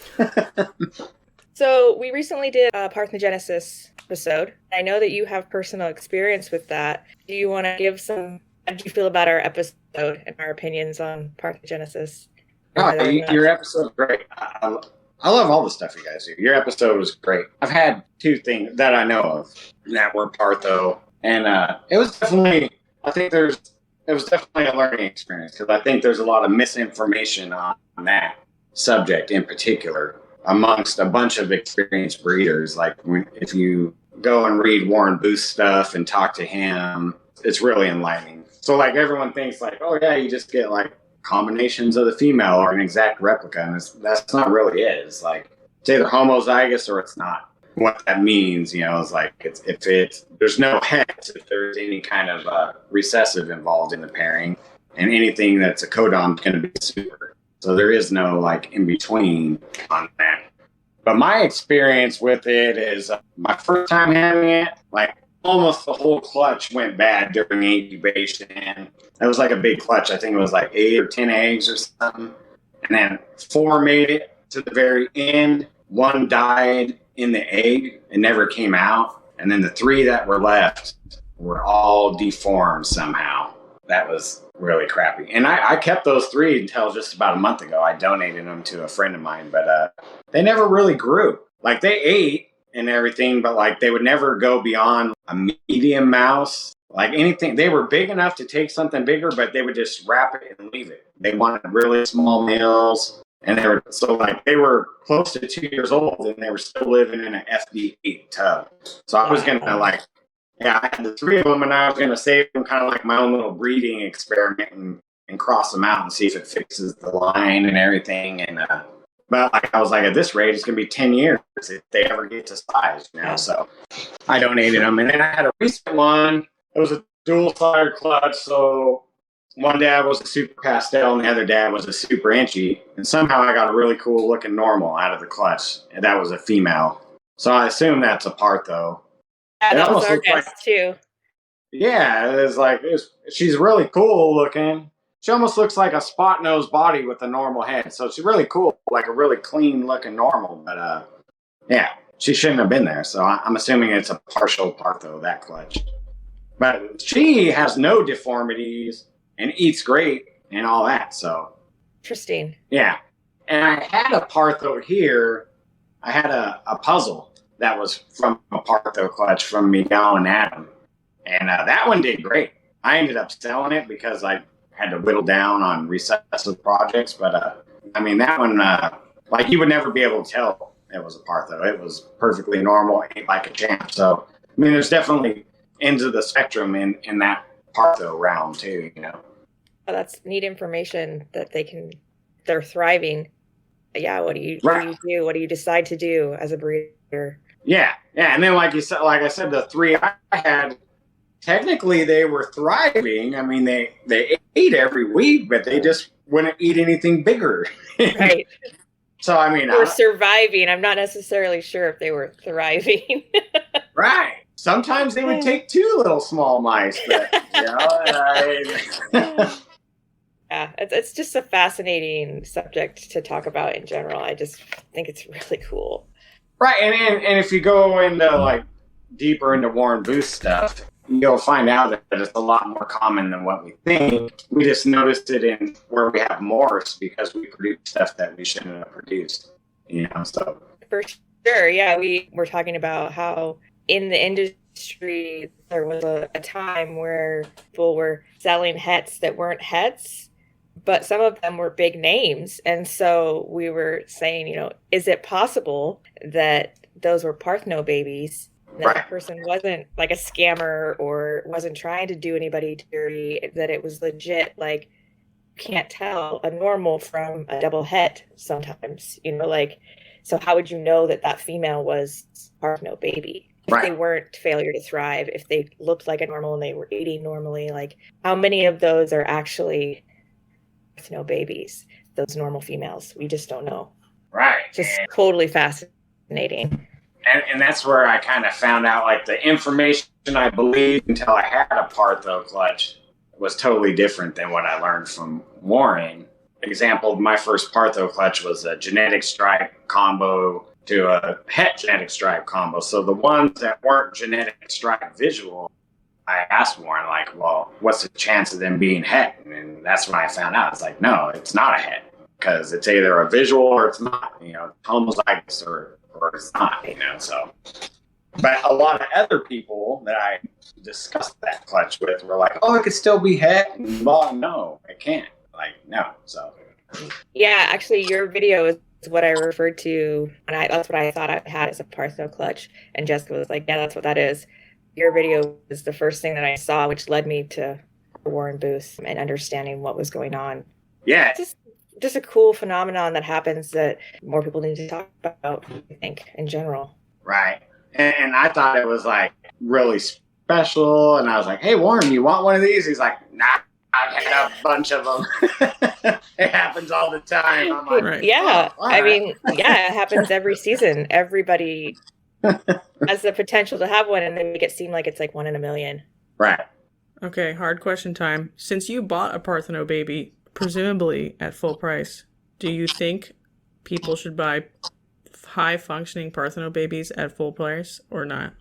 So we recently did a Parthenogenesis episode. I know that you have personal experience with that. Do you want to give some, how do you feel about our episode and our opinions on Parthenogenesis? Oh, your episode was great. I love all the stuff you guys do. Your episode was great. I've had two things that I know of that were Partho, and it was definitely, it was definitely a learning experience, because I think there's a lot of misinformation on that subject in particular amongst a bunch of experienced breeders. Like, if you go and read Warren Booth's stuff and talk to him, it's really enlightening. So like, everyone thinks like, oh yeah, you just get like combinations of the female or an exact replica, and that's not really it. It's like, it's either homozygous or it's not. What that means, is like, there's no hex if there's any kind of recessive involved in the pairing, and anything that's a codom is going to be super. So there is no like in between on that. But my experience with it is my first time having it, like almost the whole clutch went bad during incubation. It was like a big clutch. I think it was like 8 or 10 eggs or something. And then 4 made it to the very end. 1 died in the egg and never came out. And then the 3 that were left were all deformed somehow. That was really crappy. And I kept those 3 until just about a month ago. I donated them to a friend of mine, but they never really grew. Like, they ate and everything, but like, they would never go beyond a medium mouse. Like, anything, they were big enough to take something bigger, but they would just wrap it and leave it. They wanted really small meals, and they were close to 2 years old, and they were still living in an FD8 tub. So I was gonna I had the 3 of them, and I was gonna save them, kind of like my own little breeding experiment, and cross them out and see if it fixes the line and everything. And but like, I was like, at this rate, it's gonna be 10 years if they ever get to size, So I donated them, and then I had a recent one. It was a dual-sided clutch, so one dad was a super pastel and the other dad was a super inchy. And somehow I got a really cool-looking normal out of the clutch, and that was a female. So I assume that's a Partho. Yeah, that was our guess, too. Yeah, she's really cool-looking. She almost looks like a spot-nosed body with a normal head. So she's really cool, like a really clean-looking normal. But, yeah, she shouldn't have been there. So I'm assuming it's a partial Partho, that clutch. But she has no deformities and eats great and all that. So interesting. Yeah. And I had a Partho here. I had a puzzle that was from a Partho clutch from Miguel and Adam. And that one did great. I ended up selling it because I had to whittle down on recessive projects. But, I mean, that one, like, you would never be able to tell it was a Partho. It was perfectly normal, ate like a champ. So, I mean, there's definitely ends of the spectrum in that Partho realm too, Oh, that's neat information that they're thriving. But yeah, what do you do? What do you decide to do as a breeder? Yeah. And then like I said, the 3 I had, technically they were thriving. I mean, they ate every week, but they just wouldn't eat anything bigger. Right. So, I mean... They were surviving. I'm not necessarily sure if they were thriving. Right. Sometimes they would take 2 little small mice, but, Yeah, it's just a fascinating subject to talk about in general. I just think it's really cool. Right, and if you go into, like, deeper into Warren Booth stuff, you'll find out that it's a lot more common than what we think. We just noticed it in where we have morphs because we produce stuff that we shouldn't have produced, so. For sure, yeah. We were talking about how in the industry, there was a time where people were selling hets that weren't hets, but some of them were big names. And so we were saying, is it possible that those were Partheno babies? That the person wasn't like a scammer or wasn't trying to do anybody dirty, that it was legit, like, can't tell a normal from a double het sometimes, so how would you know that female was Partheno baby? If they weren't failure to thrive, if they looked like a normal and they were eating normally, like how many of those are actually Partheno babies, those normal females? We just don't know. Right. Just totally fascinating. And that's where I kind of found out, like, the information I believed until I had a Partho clutch was totally different than what I learned from Warren. Example, my first Partho clutch was a genetic stripe combo to a het genetic stripe combo. So the ones that weren't genetic stripe visual, I asked Warren, like, well, what's the chance of them being het? And that's when I found out. It's like, no, it's not a het, because it's either a visual or it's not, homozygous or it's not, so. But a lot of other people that I discussed that clutch with were like, oh, it could still be het. Well, no, it can't. Like, no, so. Yeah, actually, your video is what I referred to, and that's what I thought I had as a Partheno clutch. And Jessica was like, yeah, that's what that is. Your video was the first thing that I saw, which led me to Warren Booth and understanding what was going on. Yeah. It's just a cool phenomenon that happens that more people need to talk about, I think, in general. Right. And I thought it was, like, really special. And I was like, hey, Warren, you want one of these? He's like, nah, I've had a bunch of them. It happens all the time. I'm like, yeah. Oh, right. It happens every season. Everybody has the potential to have one, and they make it seem like it's like 1 in a million. Right. Okay, hard question time. Since you bought a Partheno baby, presumably at full price, do you think people should buy high-functioning Partheno babies at full price or not?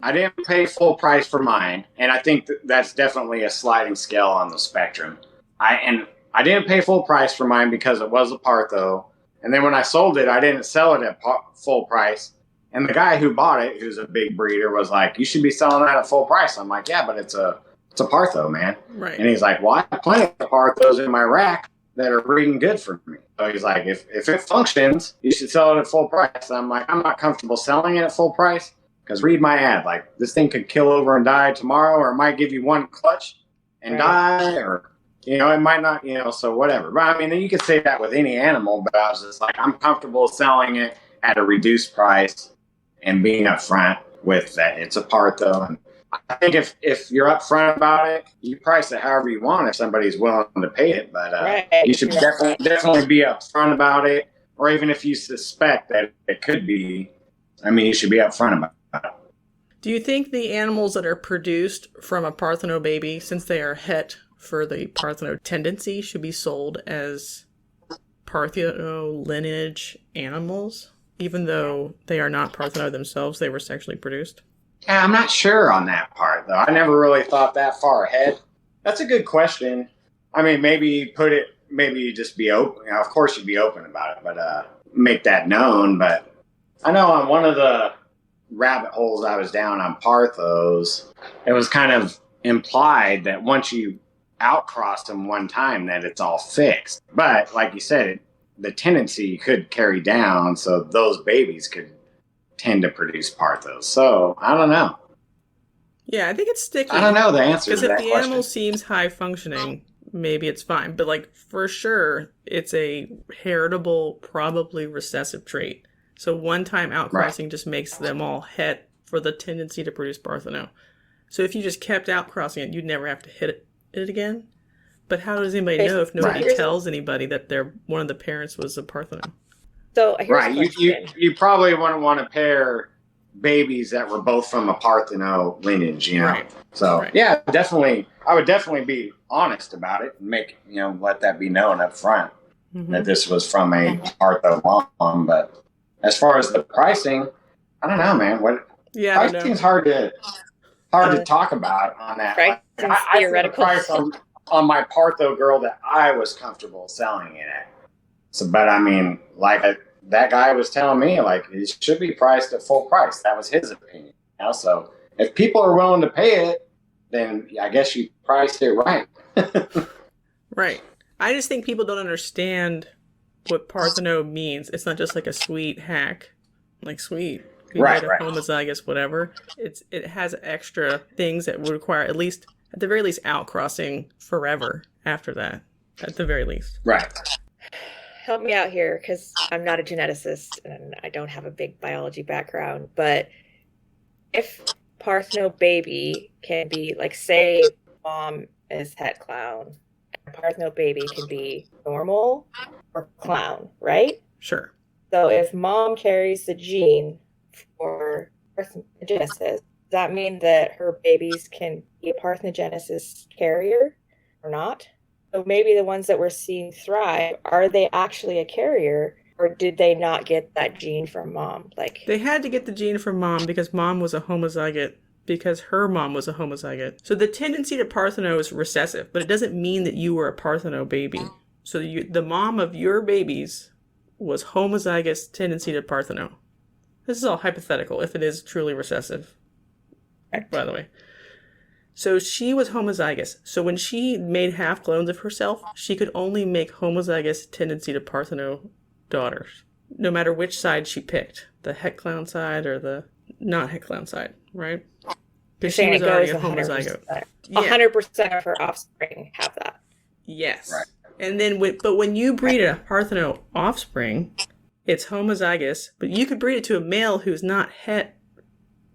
I didn't pay full price for mine, and I think that's definitely a sliding scale on the spectrum. I didn't pay full price for mine because it was a Partho, and then when I sold it, I didn't sell it at full price. And the guy who bought it, who's a big breeder, was like, "You should be selling that at full price." I'm like, "Yeah, but it's a Partho, man." Right. And he's like, "Well, I have plenty of Parthos in my rack that are breeding good for me." So he's like, if it functions, you should sell it at full price. And I'm like, I'm not comfortable selling it at full price because read my ad. Like, this thing could kill over and die tomorrow, or it might give you one clutch and die, or, it might not, so whatever. But I mean, you could say that with any animal, but I was just like, I'm comfortable selling it at a reduced price and being upfront with that. It's a Partho. And I think if you're upfront about it, you price it however you want if somebody's willing to pay it. But you should definitely be upfront about it. Or even if you suspect that it could be, you should be upfront about it. Do you think the animals that are produced from a Partheno baby, since they are het for the Partheno tendency, should be sold as Partheno lineage animals, even though they are not Partheno themselves, they were sexually produced? Yeah, I'm not sure on that part, though. I never really thought that far ahead. That's a good question. Maybe just be open. Of course, you'd be open about it, but make that known. But I know on one of the rabbit holes I was down on Parthos, it was kind of implied that once you outcross them one time, that it's all fixed. But like you said, the tendency could carry down, so those babies could tend to produce Parthos. So I don't know. Yeah, I think it's sticky. I don't know the answer to that question. Because if the animal seems high functioning, maybe it's fine. But like for sure, it's a heritable, probably recessive trait. So one-time outcrossing just makes them all het for the tendency to produce Partheno. So if you just kept outcrossing it, you'd never have to hit it again. But how does anybody know if nobody tells anybody that one of the parents was a Partheno? So here's right, a question. you probably wouldn't want to pair babies that were both from a Partheno lineage, you know. Right. So Right. yeah, definitely, I would definitely be honest about it and make let that be known up front that this was from a Partho mom. But as far as the pricing, I don't know, man. Pricing's hard to talk about on that. Right. I set the price on my Partho girl that I was comfortable selling it at. So, but I mean, that guy was telling me, like, it should be priced at full price. That was his opinion. So if people are willing to pay it, then I guess you priced it right. Right. I just think people don't understand what Partheno means. It's not just like a sweet hack, like sweet. Right. Homozygous, whatever. It has extra things that would require at the very least outcrossing forever after that. At the very least. Right. Help me out here, because I'm not a geneticist and I don't have a big biology background. But if Partheno baby can be, like, say, mom is het clown, and Partheno baby can be normal or clown, right? Sure. So if mom carries the gene for parthenogenesis, does that mean that her babies can be a parthenogenesis carrier or not? So maybe the ones that we're seeing thrive, are they actually a carrier, or did they not get that gene from mom? Like, they had to get the gene from mom because mom was a homozygote, because her mom was a homozygote. So the tendency to Partheno is recessive, but it doesn't mean that you were a Partheno baby. So the mom of your babies was homozygous tendency to Partheno. This is all hypothetical if it is truly recessive, by the way. So she was homozygous. So when she made half clones of herself, she could only make homozygous tendency to Partheno daughters, no matter which side she picked, the het clown side or the not het clown side, right? Because she was already a homozygote. 100% of her offspring have that. Yes. Right. And then, when you breed a Partheno offspring, it's homozygous, but you could breed it to a male who's not het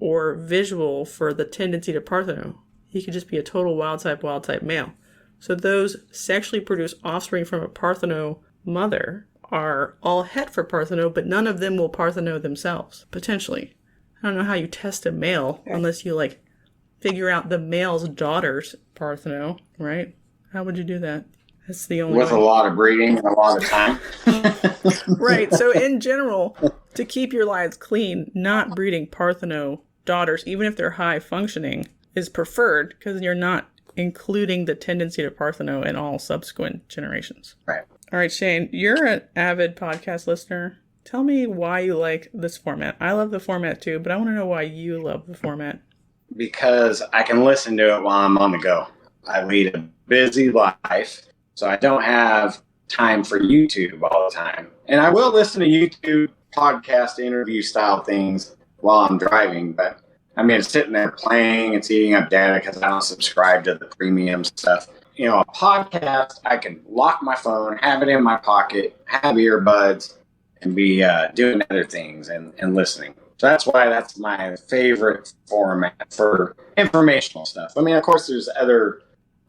or visual for the tendency to Partheno. He could just be a total wild type male. So those sexually produced offspring from a Partheno mother are all het for Partheno, but none of them will Partheno themselves, potentially. I don't know how you test a male unless you, like, figure out the male's daughter's Partheno, right? How would you do that? That's the only With way. A lot of breeding and a lot of time. Right. So in general, to keep your lives clean, not breeding Partheno daughters, even if they're high functioning, is preferred because you're not including the tendency to Partheno in all subsequent generations. Right. All right, Shane, you're an avid podcast listener. Tell me why you like this format. I love the format too, but I want to know why you love the format. Because I can listen to it while I'm on the go. I lead a busy life, so I don't have time for YouTube all the time. And I will listen to YouTube podcast interview style things while I'm driving, but I mean, it's sitting there playing, it's eating up data because I don't subscribe to the premium stuff. A podcast, I can lock my phone, have it in my pocket, have earbuds, and be doing other things and listening. So that's why that's my favorite format for informational stuff. I mean, of course, there's other,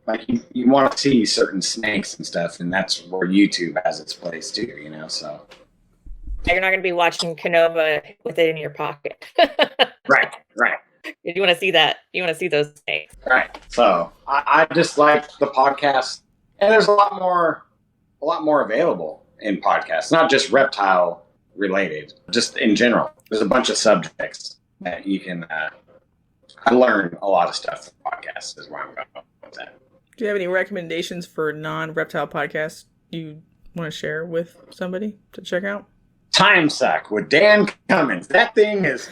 like, you want to see certain snakes and stuff, and that's where YouTube has its place too, so. You're not going to be watching Canova with it in your pocket. Right. You want to see that. You want to see those snakes. Right. So I just like the podcast, and there's a lot more available in podcasts, not just reptile related, just in general. There's a bunch of subjects that you can, I learn a lot of stuff from podcasts is where I'm going with that. Do you have any recommendations for non-reptile podcasts you want to share with somebody to check out? Time Suck with Dan Cummins. That thing is...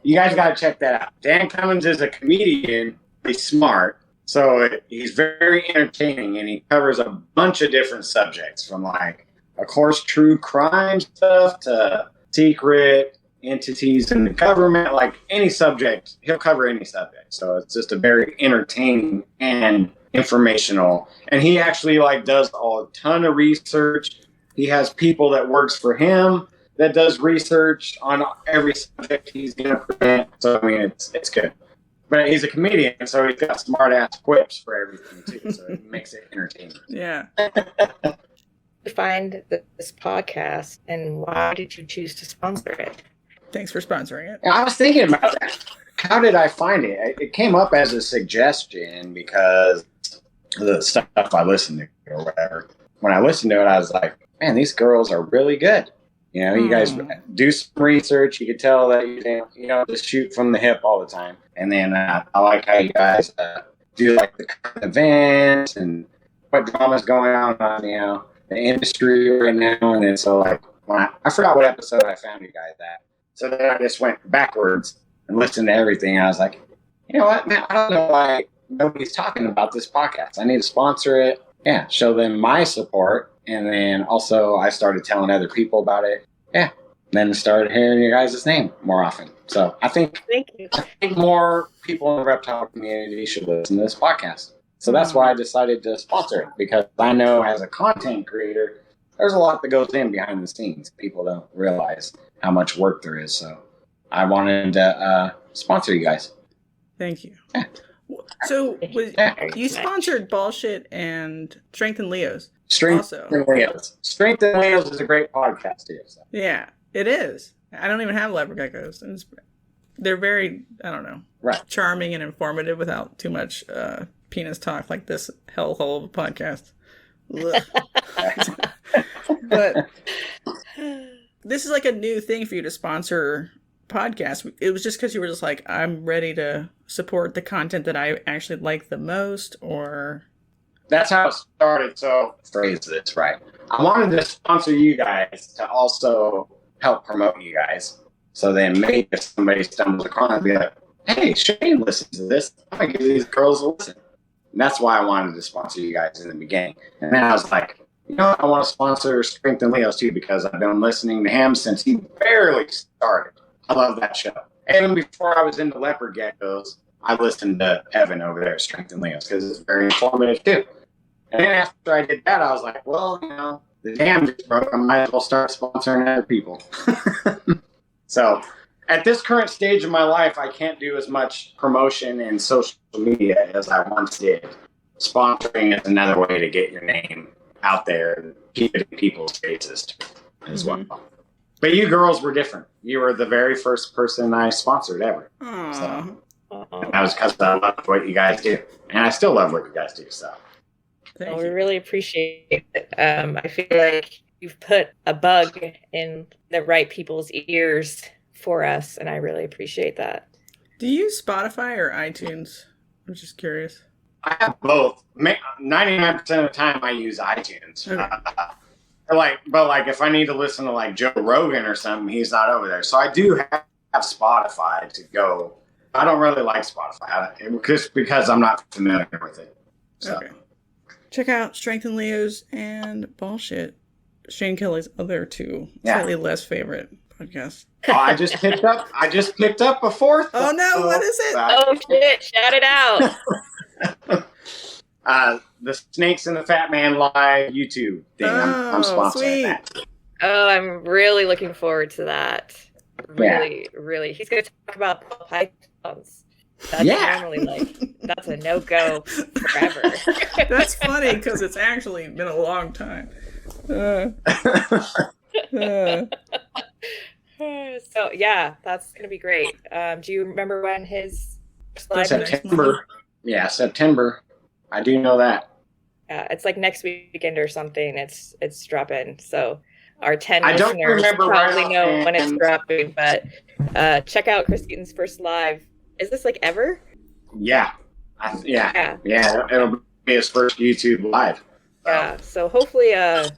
You guys got to check that out. Dan Cummins is a comedian. He's smart. So he's very entertaining, and he covers a bunch of different subjects from, like, of course, true crime stuff to secret entities in the government, like any subject. He'll cover any subject. So it's just a very entertaining and informational. And he actually, like, does a ton of research. He has people that works for him that does research on every subject he's going to present. So, I mean, it's good. But he's a comedian, so he's got smart-ass quips for everything, too. So it makes it entertaining. Yeah. find this podcast, and why did you choose to sponsor it? Thanks for sponsoring it. I was thinking about that. How did I find it? It came up as a suggestion because of the stuff I listened to or whatever. When I listened to it, I was like, man, these girls are really good. You know, you guys do some research. You could tell that you don't just shoot from the hip all the time. And then I like how you guys do like the current events and what drama's going on, the industry right now. And then so like, when I forgot what episode I found you guys at. So then I just went backwards and listened to everything. And I was like, you know what, man, I don't know why nobody's talking about this podcast. I need to sponsor it. Yeah, show them my support. And then also I started telling other people about it. Yeah. Then started hearing your guys' name more often. So I think more people in the reptile community should listen to this podcast. So that's why I decided to sponsor it, because I know as a content creator, there's a lot that goes in behind the scenes. People don't realize how much work there is. So I wanted to sponsor you guys. Thank you. Yeah. So you sponsored Bullshit and Strength and Leos. Strength and Leos. Strength and Leos is a great podcast here. So. Yeah, it is. I don't even have leopard geckos. And they're very, I don't know, charming and informative without too much penis talk like this hellhole of a podcast. But this is like a new thing for you to sponsor podcasts. It was just because you were just like, I'm ready to support the content that I actually like the most, or... That's how it started. So, phrase this right. I wanted to sponsor you guys to also help promote you guys. So then maybe if somebody stumbles across, I'd be like, hey, Shane listens to this. I'm going to give these girls a listen. And that's why I wanted to sponsor you guys in the beginning. And then I was like, you know what? I want to sponsor Strength and Leos too, because I've been listening to him since he barely started. I love that show. And before I was into leopard geckos, I listened to Evan over there at Strength and Leos because it's very informative too. And then after I did that, I was like, well, the dam just broke. I might as well start sponsoring other people. So at this current stage of my life, I can't do as much promotion in social media as I once did. Sponsoring is another way to get your name out there and keep it in people's faces as well. But you girls were different. You were the very first person I sponsored ever. So, and that was because I loved what you guys do. And I still love what you guys do. So well, we really appreciate it. I feel like you've put a bug in the right people's ears for us, and I really appreciate that. Do you use Spotify or iTunes? I'm just curious. I have both. 99% of the time I use iTunes. Okay. But if I need to listen to like Joe Rogan or something, he's not over there. So I do have Spotify to go. I don't really like Spotify just because I'm not familiar with it. So. Okay. Check out Strength and Leos and Bullshit, Shane Kelley's other two slightly less favorite podcasts. Oh, I just picked up a fourth. Oh no, what is it? Oh shit, shout it out. The Snakes and the Fat Man Live YouTube thing. I'm sponsoring that. Oh, I'm really looking forward to that. Really. He's going to talk about pythons. That's normally that's a no-go forever. That's funny because it's actually been a long time. So yeah, that's going to be great. Do you remember when his slide September. Yeah, September. I do know that. Yeah, it's like next weekend or something. It's dropping. So our 10 I don't listeners remember probably know when it's dropping. But check out Chris Keaton's first live. Is this like ever? Yeah. It'll be his first YouTube live. Yeah. So hopefully 10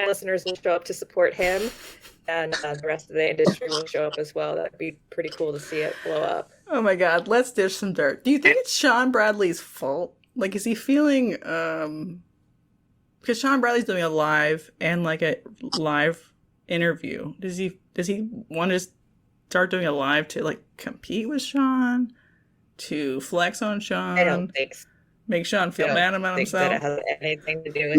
listeners will show up to support him. And the rest of the industry will show up as well. That'd be pretty cool to see it blow up. Oh my God. Let's dish some dirt. Do you think it's Sean Bradley's fault? Like, is he feeling, because Sean Bradley's doing a live and like a live interview. Does he want to start doing a live to like compete with Sean, to flex on Sean? I don't think so. Make Sean feel bad about himself? That it has anything to do with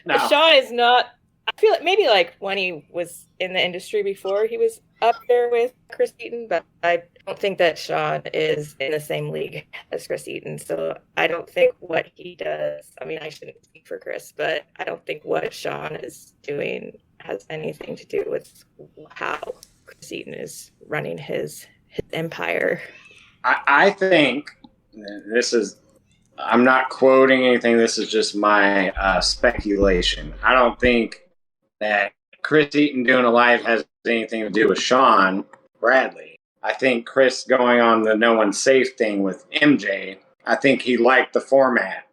No. Sean is not I feel like maybe like when he was in the industry before, he was up there with Chris Eaton, but I don't think that Sean is in the same league as Chris Eaton. So I don't think what he does, I mean, I shouldn't speak for Chris, but I don't think what Sean is doing has anything to do with how Chris Eaton is running his empire. I think this is, I'm not quoting anything. This is just my speculation. I don't think that Chris Eaton doing a live has anything to do with Sean Bradley. I think Chris going on the No One's Safe thing with MJ, I think he liked the format.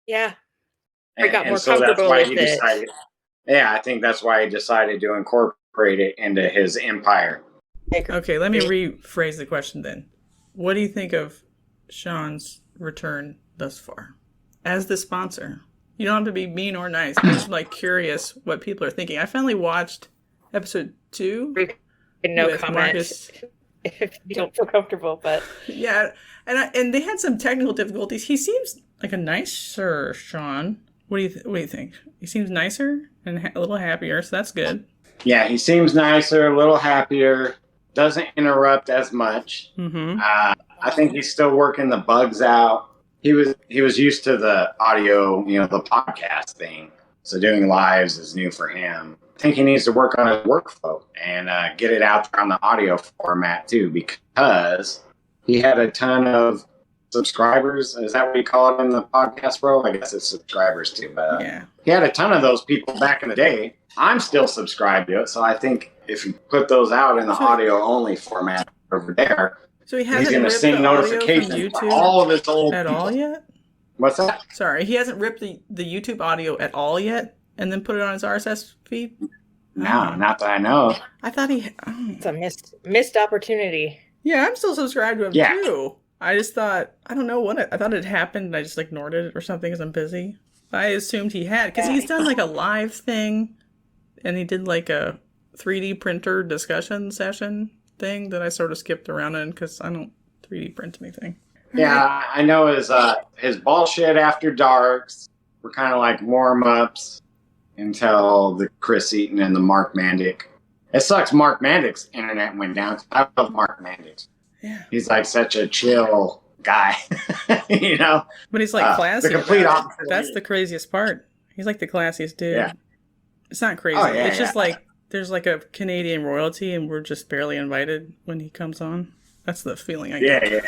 Yeah. And, got more so that's comfortable why with he it. decided. Yeah, I think that's why he decided to incorporate it into his empire. Okay, let me rephrase the question then. What do you think of Sean's return thus far as the sponsor? You don't have to be mean or nice. I'm just like curious what people are thinking. I finally watched episode 2. No comments if you don't feel comfortable, but yeah, and they had some technical difficulties. He seems like a nicer Sean. What do you think? He seems nicer and a little happier, so that's good. Yeah, he seems nicer, a little happier. Doesn't interrupt as much. Mm-hmm. I think he's still working the bugs out. He was used to the audio, the podcast thing. So doing lives is new for him. I think he needs to work on his workflow and get it out there on the audio format too, because he had a ton of subscribers. Is that what you call it in the podcast world? I guess it's subscribers too. But yeah, he had a ton of those people back in the day. I'm still subscribed to it, so I think if you put those out in the audio only format over there, so he's going to send notifications for all of his old at people. All yet? What's that? Sorry, he hasn't ripped the YouTube audio at all yet, and then put it on his RSS feed. No, not that I know. I thought he. It's a missed opportunity. Yeah, I'm still subscribed to him too. I just thought, I don't know what I thought it happened, and I just ignored it or something because I'm busy. I assumed he had, because he's done like a live thing, and he did like a 3D printer discussion session thing that I sort of skipped around in because I don't 3D print anything. Yeah, I know his bullshit after darks were kind of like warm-ups until the Chris Eaton and the Mark Mandic. It sucks Mark Mandic's internet went down. I love Mark Mandic. Yeah. He's like such a chill guy, you know? But he's like classy. The complete opposite. That's the craziest part. He's like the classiest dude. Yeah. It's not crazy. Oh, yeah, it's just like there's like a Canadian royalty and we're just barely invited when he comes on. That's the feeling I get. Yeah.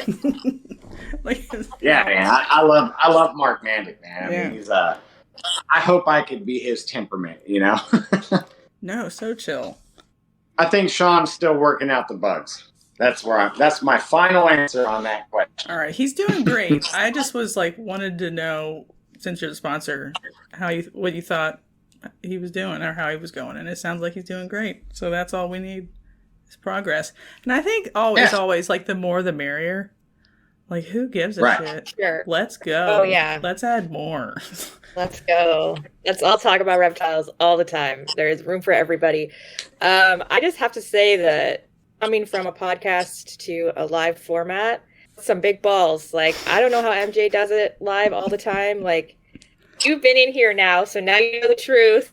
Like, man. I love Mark Mandic, man. I mean, he's I hope I could be his temperament, you know? No, so chill. I think Sean's still working out the bugs. That's my final answer on that question. All right, he's doing great. I just was like wanted to know, since you're the sponsor, what you thought he was doing or how he was going, and it sounds like he's doing great. So that's all we need is progress. And I think always like the more the merrier. Like who gives a shit? Sure. Let's go. Oh yeah. Let's add more. Let's go. I'll talk about reptiles all the time. There's room for everybody. I just have to say that coming from a podcast to a live format, some big balls. Like, I don't know how MJ does it live all the time. Like, you've been in here now, so now you know the truth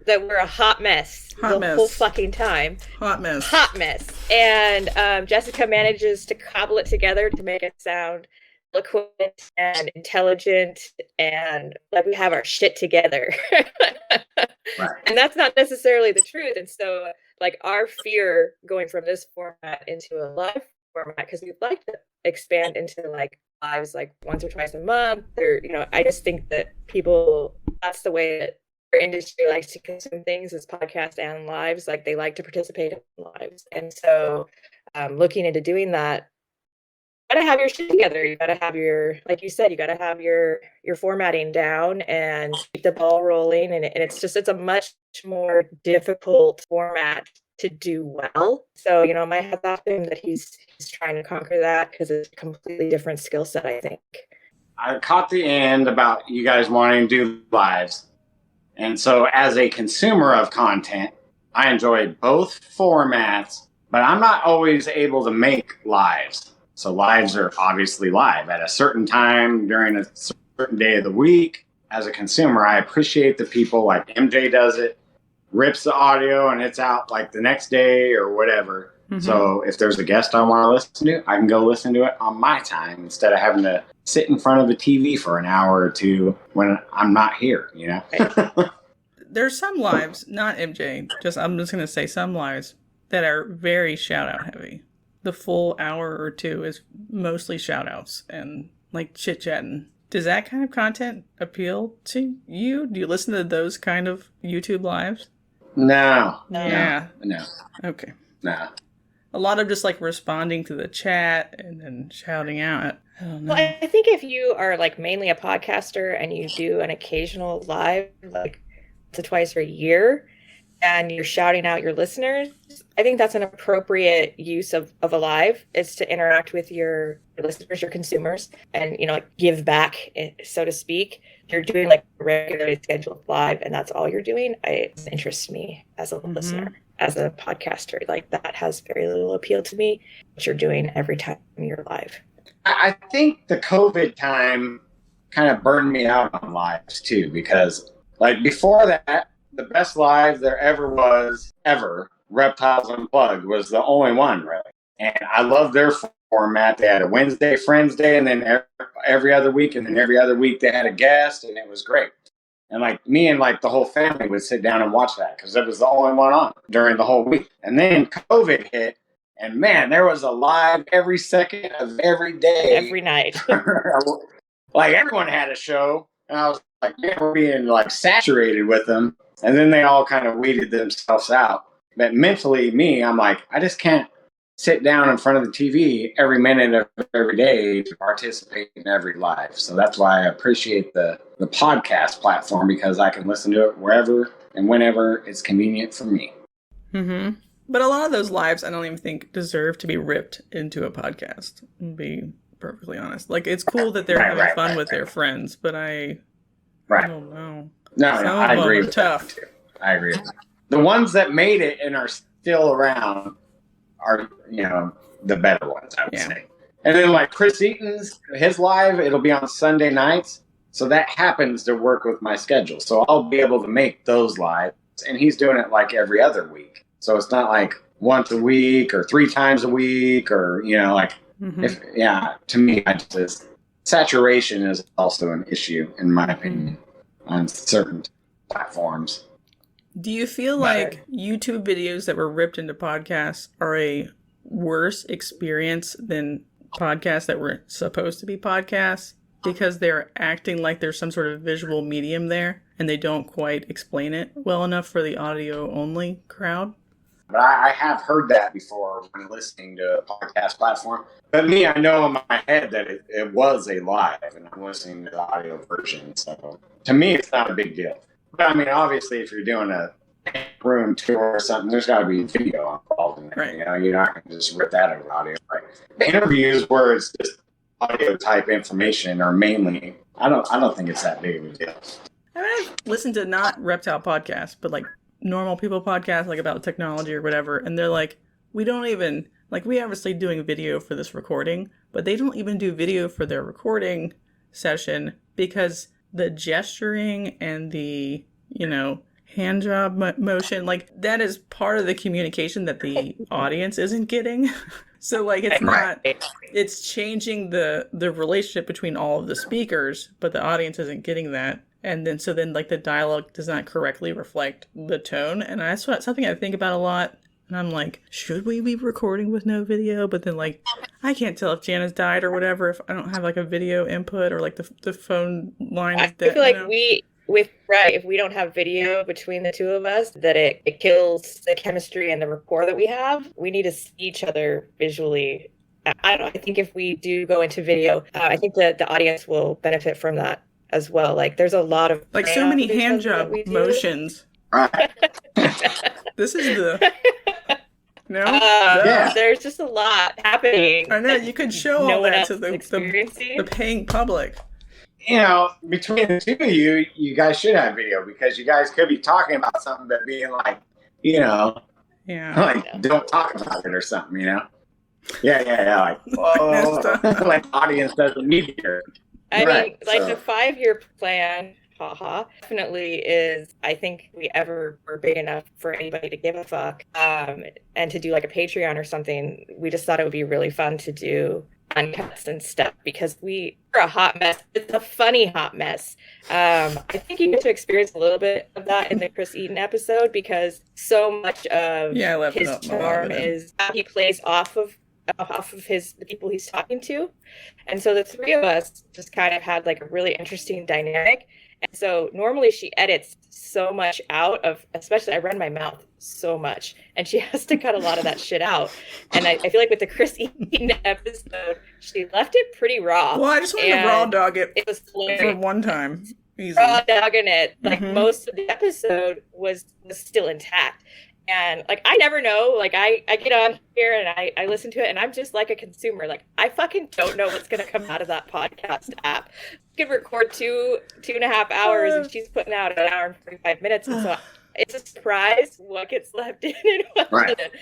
that we're a hot mess whole fucking time. Hot mess. And Jessica manages to cobble it together to make it sound eloquent and intelligent and like we have our shit together. Right. And that's not necessarily the truth. And so like our fear going from this format into a live format, because we'd like to expand into like lives like once or twice a month, or I just think that that's the way that our industry likes to consume things, is podcasts and lives. Like they like to participate in lives. And so looking into doing that, you gotta have your shit together. You gotta have like you said, you gotta have your formatting down and keep the ball rolling. And it's a much more difficult format to do well. So, my hats off to him that he's trying to conquer that, because it's a completely different skill set, I think. I caught the end about you guys wanting to do lives. And so as a consumer of content, I enjoy both formats, but I'm not always able to make lives. So lives are obviously live at a certain time during a certain day of the week. As a consumer, I appreciate the people like MJ does it. rips the audio and it's out like the next day or whatever. Mm-hmm. So if there's a guest I want to listen to, I can go listen to it on my time instead of having to sit in front of a TV for an hour or two when I'm not here, you know? There's some lives, not MJ, I'm just going to say some lives that are very shout-out heavy. The full hour or two is mostly shout-outs and like chit-chatting. Does that kind of content appeal to you? Do you listen to those kind of YouTube lives? No. Yeah. No. Okay. No. A lot of just like responding to the chat and then shouting out. I don't know. Well, I think if you are like mainly a podcaster and you do an occasional live, like once or twice a year, and you're shouting out your listeners, I think that's an appropriate use of a live, is to interact with your listeners, your consumers, and, you know, like give back, so to speak. You're doing like a regularly scheduled live, and that's all you're doing. It interests me as a listener, as a podcaster. Like, that has very little appeal to me, what you're doing every time you're live. I think the COVID time kind of burned me out on lives too, because like before that, the best live there ever, Reptiles Unplugged, was the only one, really. And I love their format. They had a Wednesday Friends Day, and then every other week, and then every other week they had a guest, and it was great. And like me and like the whole family would sit down and watch that because it was the only one on during the whole week. And then COVID hit, and man, there was a live every second of every day. Every night. Like everyone had a show, and I was like, man, we're being like saturated with them. And then they all kind of weeded themselves out. But mentally, I'm like, I just can't sit down in front of the TV every minute of every day to participate in every live. So that's why I appreciate the podcast platform, because I can listen to it wherever and whenever it's convenient for me. Mm-hmm. But a lot of those lives, I don't even think deserve to be ripped into a podcast, to be perfectly honest. Like, it's cool that they're having fun with their friends, but I don't know. No, I agree with tough. That. I agree. The ones that made it and are still around are, you know, the better ones, I would say. And then like Chris Eaton's, his live, it'll be on Sunday nights. So that happens to work with my schedule. So I'll be able to make those lives. And he's doing it like every other week. So it's not like once a week or 3 times a week or, you know, like, to me, saturation is also an issue, in my opinion, on certain platforms. Do you feel like YouTube videos that were ripped into podcasts are a worse experience than podcasts that were supposed to be podcasts because they're acting like there's some sort of visual medium there and they don't quite explain it well enough for the audio only crowd? But I have heard that before when listening to a podcast platform. But me, I know in my head that it was a live, and I'm listening to the audio version. So to me, it's not a big deal. But I mean, obviously, if you're doing a room tour or something, there's got to be video involved in it. Right. You know, you're not going to just rip that out of audio. Right? The interviews where it's just audio type information are mainly, I don't think it's that big of a deal. I mean, I've listened to not Reptile podcasts, but like normal people podcasts, like about technology or whatever, and they're like, we don't even, like, we obviously doing video for this recording, but they don't even do video for their recording session because the gesturing and the, you know, hand job motion, like, that is part of the communication that the audience isn't getting. So, like, it's not, it's changing the relationship between all of the speakers, but the audience isn't getting that. And then, so then, like, the dialogue does not correctly reflect the tone. And that's something I think about a lot. And I'm like, should we be recording with no video? But then, like, I can't tell if Jana's died or whatever if I don't have, like, a video input or, like, the phone line is dead. I feel like if we don't have video between the two of us, that it kills the chemistry and the rapport that we have. We need to see each other visually. I don't know. I think if we do go into video, I think that the audience will benefit from that as well. Like, there's a lot of like so many hand job motions. Right. This is the there's just a lot happening. I know, you could show all that to the paying public. You know, between the two of you, you guys should have video because you guys could be talking about something but being like, you know, like don't talk about it or something, you know. Like, whoa, like audience doesn't need to hear. I mean, like the 5-year plan haha. Definitely is, I think we ever were big enough for anybody to give a fuck, and to do like a Patreon or something. We just thought it would be really fun to do uncuts and stuff because we're a hot mess. It's a funny hot mess. I think you get to experience a little bit of that in the Chris Eaton episode because so much of his charm is how he plays off of the people he's talking to. And so the three of us just kind of had like a really interesting dynamic. And so normally she edits so much out of, especially I run my mouth so much, and she has to cut a lot of that shit out. And I feel like with the Chris Eaton episode, she left it pretty raw. Well, I just wanted to raw dog it. It was for one time. Easy. Raw dogging it. Like most of the episode was still intact. And like, I never know, like I get on here and I listen to it and I'm just like a consumer. Like I fucking don't know what's going to come out of that podcast app. You can record 2.5 hours and she's putting out an hour and 45 minutes. And so it's a surprise what gets left in and what doesn't.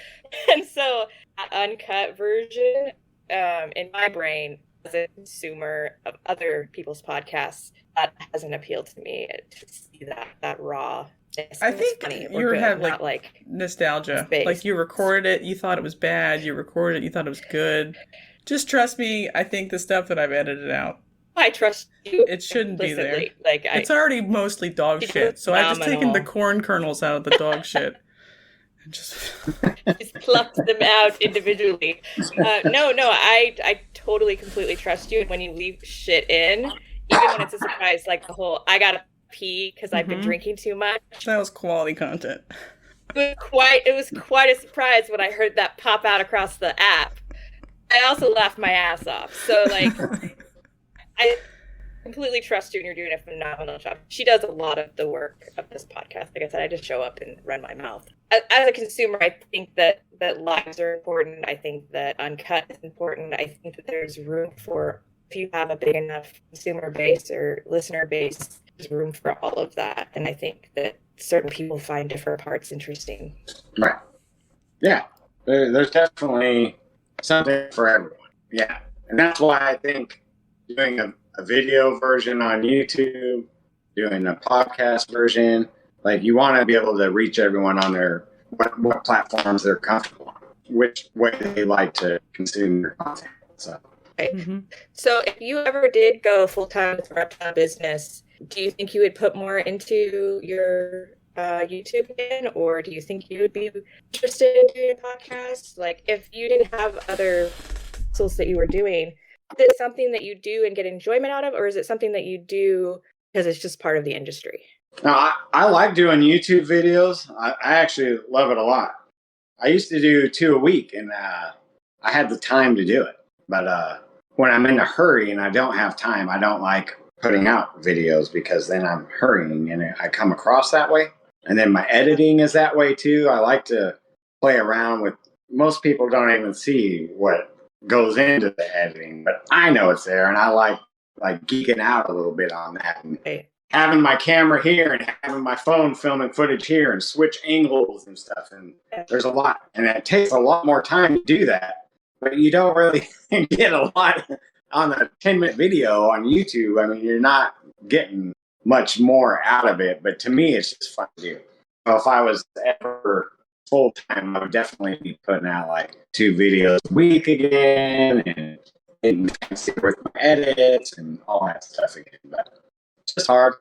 And so that uncut version, in my brain, as a consumer of other people's podcasts, that hasn't appealed to me to see that raw. I think you have like nostalgia. Space. Like you recorded it, you thought it was bad. You recorded it, you thought it was good. Just trust me. I think the stuff that I've edited out. I trust you. It shouldn't be there. Like it's already mostly dog shit. So I've just taken the corn kernels out of the dog shit. And just plucked them out individually. No, I totally completely trust you. When you leave shit in, even when it's a surprise, like the whole I gotta pee because I've been drinking too much. That was quality content. It was quite a surprise when I heard that pop out across the app. I also laughed my ass off. So like I completely trust you and you're doing a phenomenal job. She does a lot of the work of this podcast. Like I said, I just show up and run my mouth. As a consumer, I think that lives are important. I think that uncut is important. I think that there's room for, if you have a big enough consumer base or listener base, there's room for all of that. And I think that certain people find different parts interesting. Right. Yeah. There's definitely something for everyone. Yeah. And that's why I think doing a video version on YouTube, doing a podcast version, like you want to be able to reach everyone on their what platforms they're comfortable on, which way they like to consume their content. So. Right. So if you ever did go full-time with reptile business, do you think you would put more into your YouTube again, or do you think you would be interested in doing a podcast? Like if you didn't have other tools that you were doing, is it something that you do and get enjoyment out of, or is it something that you do because it's just part of the industry? No, I like doing YouTube videos. I actually love it a lot. I used to do 2 a week, and I had the time to do it. But when I'm in a hurry and I don't have time, I don't like putting out videos because then I'm hurrying and I come across that way. And then my editing is that way too. I like to play around with, most people don't even see what goes into the editing, but I know it's there, and I like geeking out a little bit on that. And having my camera here and having my phone filming footage here and switch angles and stuff. And there's a lot, and it takes a lot more time to do that, but you don't really get a lot on a 10-minute video on YouTube. I mean, you're not getting much more out of it, but to me, it's just fun to do. So if I was ever full-time, I would definitely be putting out like 2 videos a week again and getting fancy with my edits and all that stuff again. But it's just hard,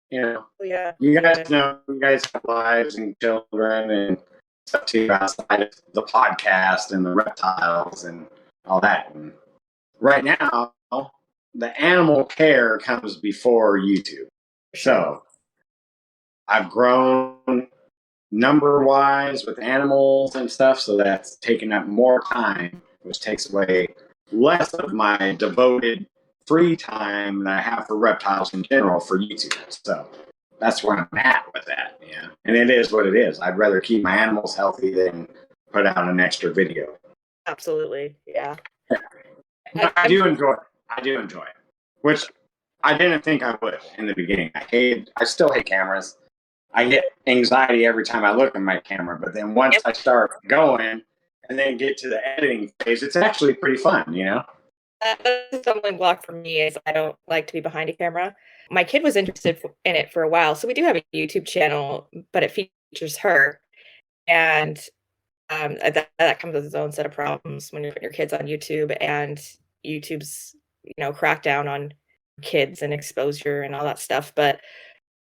you know. Yeah. You guys know, you guys have lives and children and stuff too outside of the podcast and the reptiles and all that. And right now, the animal care comes before YouTube. So I've grown number-wise with animals and stuff, so that's taking up more time, which takes away less of my devoted free time that I have for reptiles in general for YouTube. So that's where I'm at with that, yeah. And it is what it is. I'd rather keep my animals healthy than put out an extra video. Absolutely, yeah. I do enjoy it, which I didn't think I would in the beginning. I still hate cameras. I get anxiety every time I look at my camera, but then once I start going and then get to the editing phase, it's actually pretty fun, you know? That's a stumbling block for me is I don't like to be behind a camera. My kid was interested in it for a while, so we do have a YouTube channel, but it features her, and that comes with its own set of problems when you're putting your kids on YouTube, and YouTube's crackdown on kids and exposure and all that stuff. But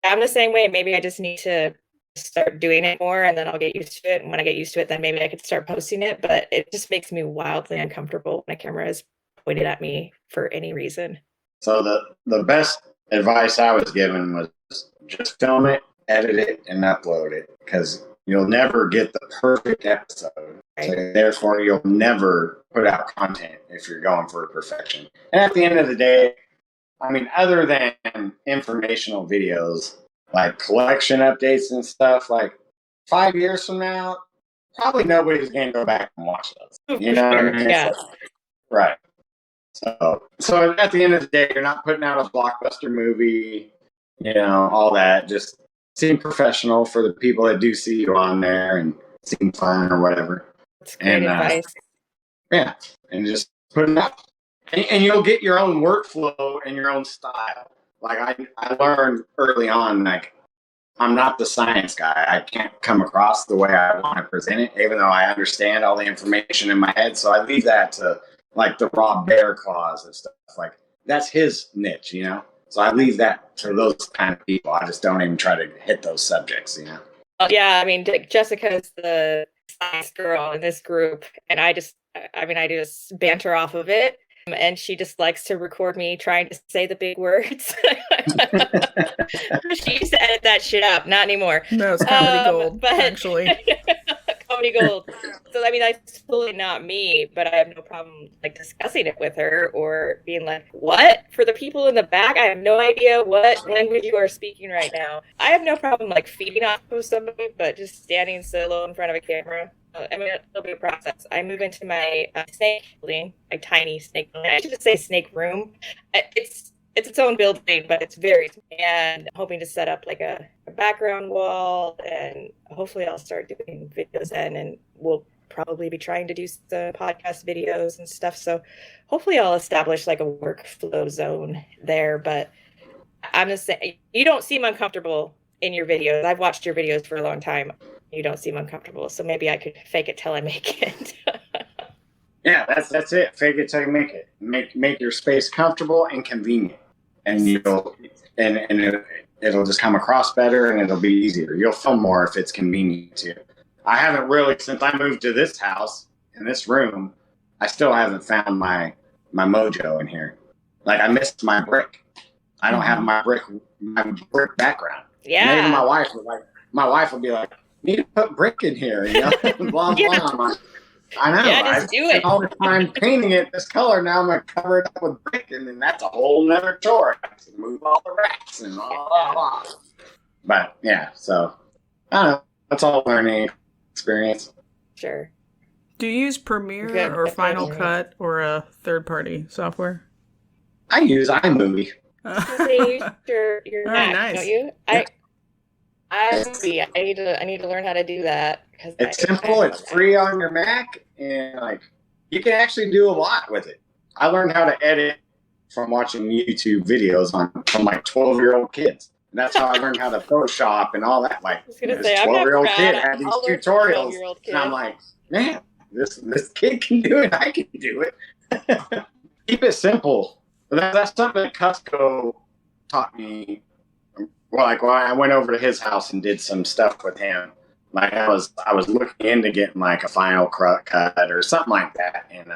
I'm the same way. Maybe I just need to start doing it more, and then I'll get used to it. And when I get used to it, then maybe I could start posting it. But it just makes me wildly uncomfortable when a camera is pointed at me for any reason. So the best advice I was given was just film it, edit it, and upload it, because you'll never get the perfect episode. Right. So therefore, you'll never put out content if you're going for perfection. And at the end of the day, I mean, other than informational videos, like collection updates and stuff, like 5 years from now, probably nobody's going to go back and watch those. You know what I mean? Yeah. Right. So at the end of the day, you're not putting out a blockbuster movie, all that. Just seem professional for the people that do see you on there and seem fun or whatever. That's great advice. Yeah, and just put it out. And you'll get your own workflow and your own style. Like I learned early on, like I'm not the science guy. I can't come across the way I want to present it, even though I understand all the information in my head. So I leave that to like the raw bear claws and stuff. Like that's his niche, So I leave that to those kind of people. I just don't even try to hit those subjects, Yeah, I mean, Jessica's the science girl in this group, and I just banter off of it. And she just likes to record me trying to say the big words. She used to edit that shit up. Not anymore. No, it's comedy gold, actually. Comedy gold. So, I mean, that's totally not me, but I have no problem, like, discussing it with her or being like, what? For the people in the back, I have no idea what language you are speaking right now. I have no problem, like, feeding off of somebody, but just standing solo in front of a camera. I mean, it'll be a process. I move into my snake building, my tiny snake building. I should just say snake room. It's its own building, but it's very, and I'm hoping to set up like a background wall, and hopefully I'll start doing videos then, and we'll probably be trying to do the podcast videos and stuff. So hopefully I'll establish like a workflow zone there, but I'm just saying, you don't seem uncomfortable in your videos. I've watched your videos for a long time. You don't seem uncomfortable, so maybe I could fake it till I make it. Yeah, that's it. Fake it till you make it. Make your space comfortable and convenient, and it'll just come across better, and it'll be easier. You'll film more if it's convenient to you. I haven't really, since I moved to this house in this room, I still haven't found my mojo in here. Like I missed my brick. I don't have my brick background. Yeah. And even my wife would be like, "You need to put brick in here," blah blah. Yeah. I know. Yeah, just do it. All the time painting it this color. Now I'm gonna cover it up with brick, and then that's a whole nother chore. I have to move all the racks and blah. But yeah, so I don't know. That's all learning experience. Sure. Do you use Premiere or Final Cut or a third-party software? I use iMovie. You use your Mac, nice. Don't you? Yeah. I need to learn how to do that. It's simple. It's free on your Mac, and like you can actually do a lot with it. I learned how to edit from watching YouTube videos from like 12-year-old kids. And that's how I learned how to Photoshop and all that. Like this 12-year-old kid had these tutorials, and I'm like, man, this kid can do it. I can do it. Keep it simple. But that's something that Cusco taught me. Well, like when I went over to his house and did some stuff with him, like I was looking into getting like a Final Cut or something like that, and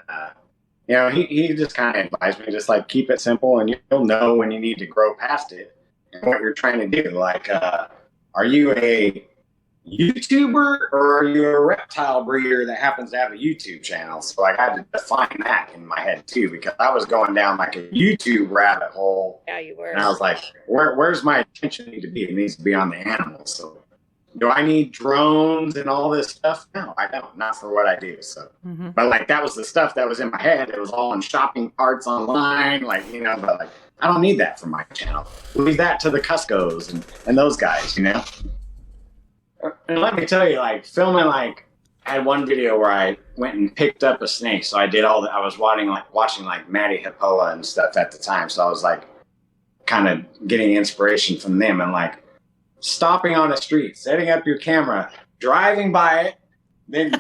he just kind of advised me just like keep it simple, and you'll know when you need to grow past it and what you're trying to do. Like, are you a YouTuber or are you a reptile breeder that happens to have a YouTube channel? So like, I had to define that in my head too, because I was going down like a YouTube rabbit hole. Yeah, you were. And I was like, where's my attention need to be? It needs to be on the animals. So do I need drones and all this stuff? No, I don't. Not for what I do. So, But like that was the stuff that was in my head. It was all in shopping carts online, but like I don't need that for my channel. Leave that to the Cuscos and those guys, And let me tell you, like filming like I had one video where I went and picked up a snake. So I did I was watching like Matty Hippola and stuff at the time. So I was like kind of getting inspiration from them and like stopping on a street, setting up your camera, driving by it, then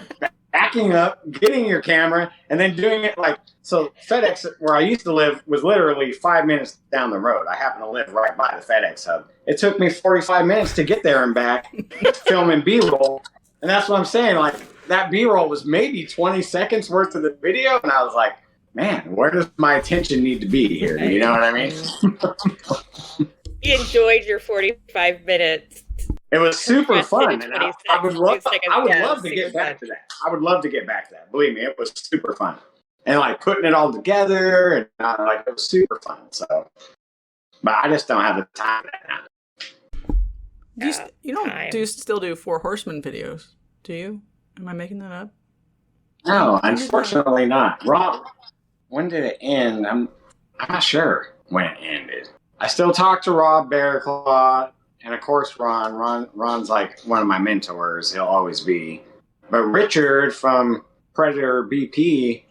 backing up, getting your camera, and then doing it like, so FedEx, where I used to live, was literally 5 minutes down the road. I happen to live right by the FedEx hub. It took me 45 minutes to get there and back, filming B-roll. And that's what I'm saying. Like, that B-roll was maybe 20 seconds worth of the video. And I was like, man, where does my attention need to be here? You know what I mean? You enjoyed your 45 minutes. It was super fun. And I would love to get back to that. I would love to get back to that. Believe me, it was super fun. And like putting it all together and like it was super fun. So, but I just don't have the time right now. You don't still do Four Horsemen videos, do you? Am I making that up? No, unfortunately not. Rob, when did it end? I'm not sure when it ended. I still talk to Rob Bearclaw, and of course Ron. Ron's like one of my mentors. He'll always be. But Richard from Predator BP,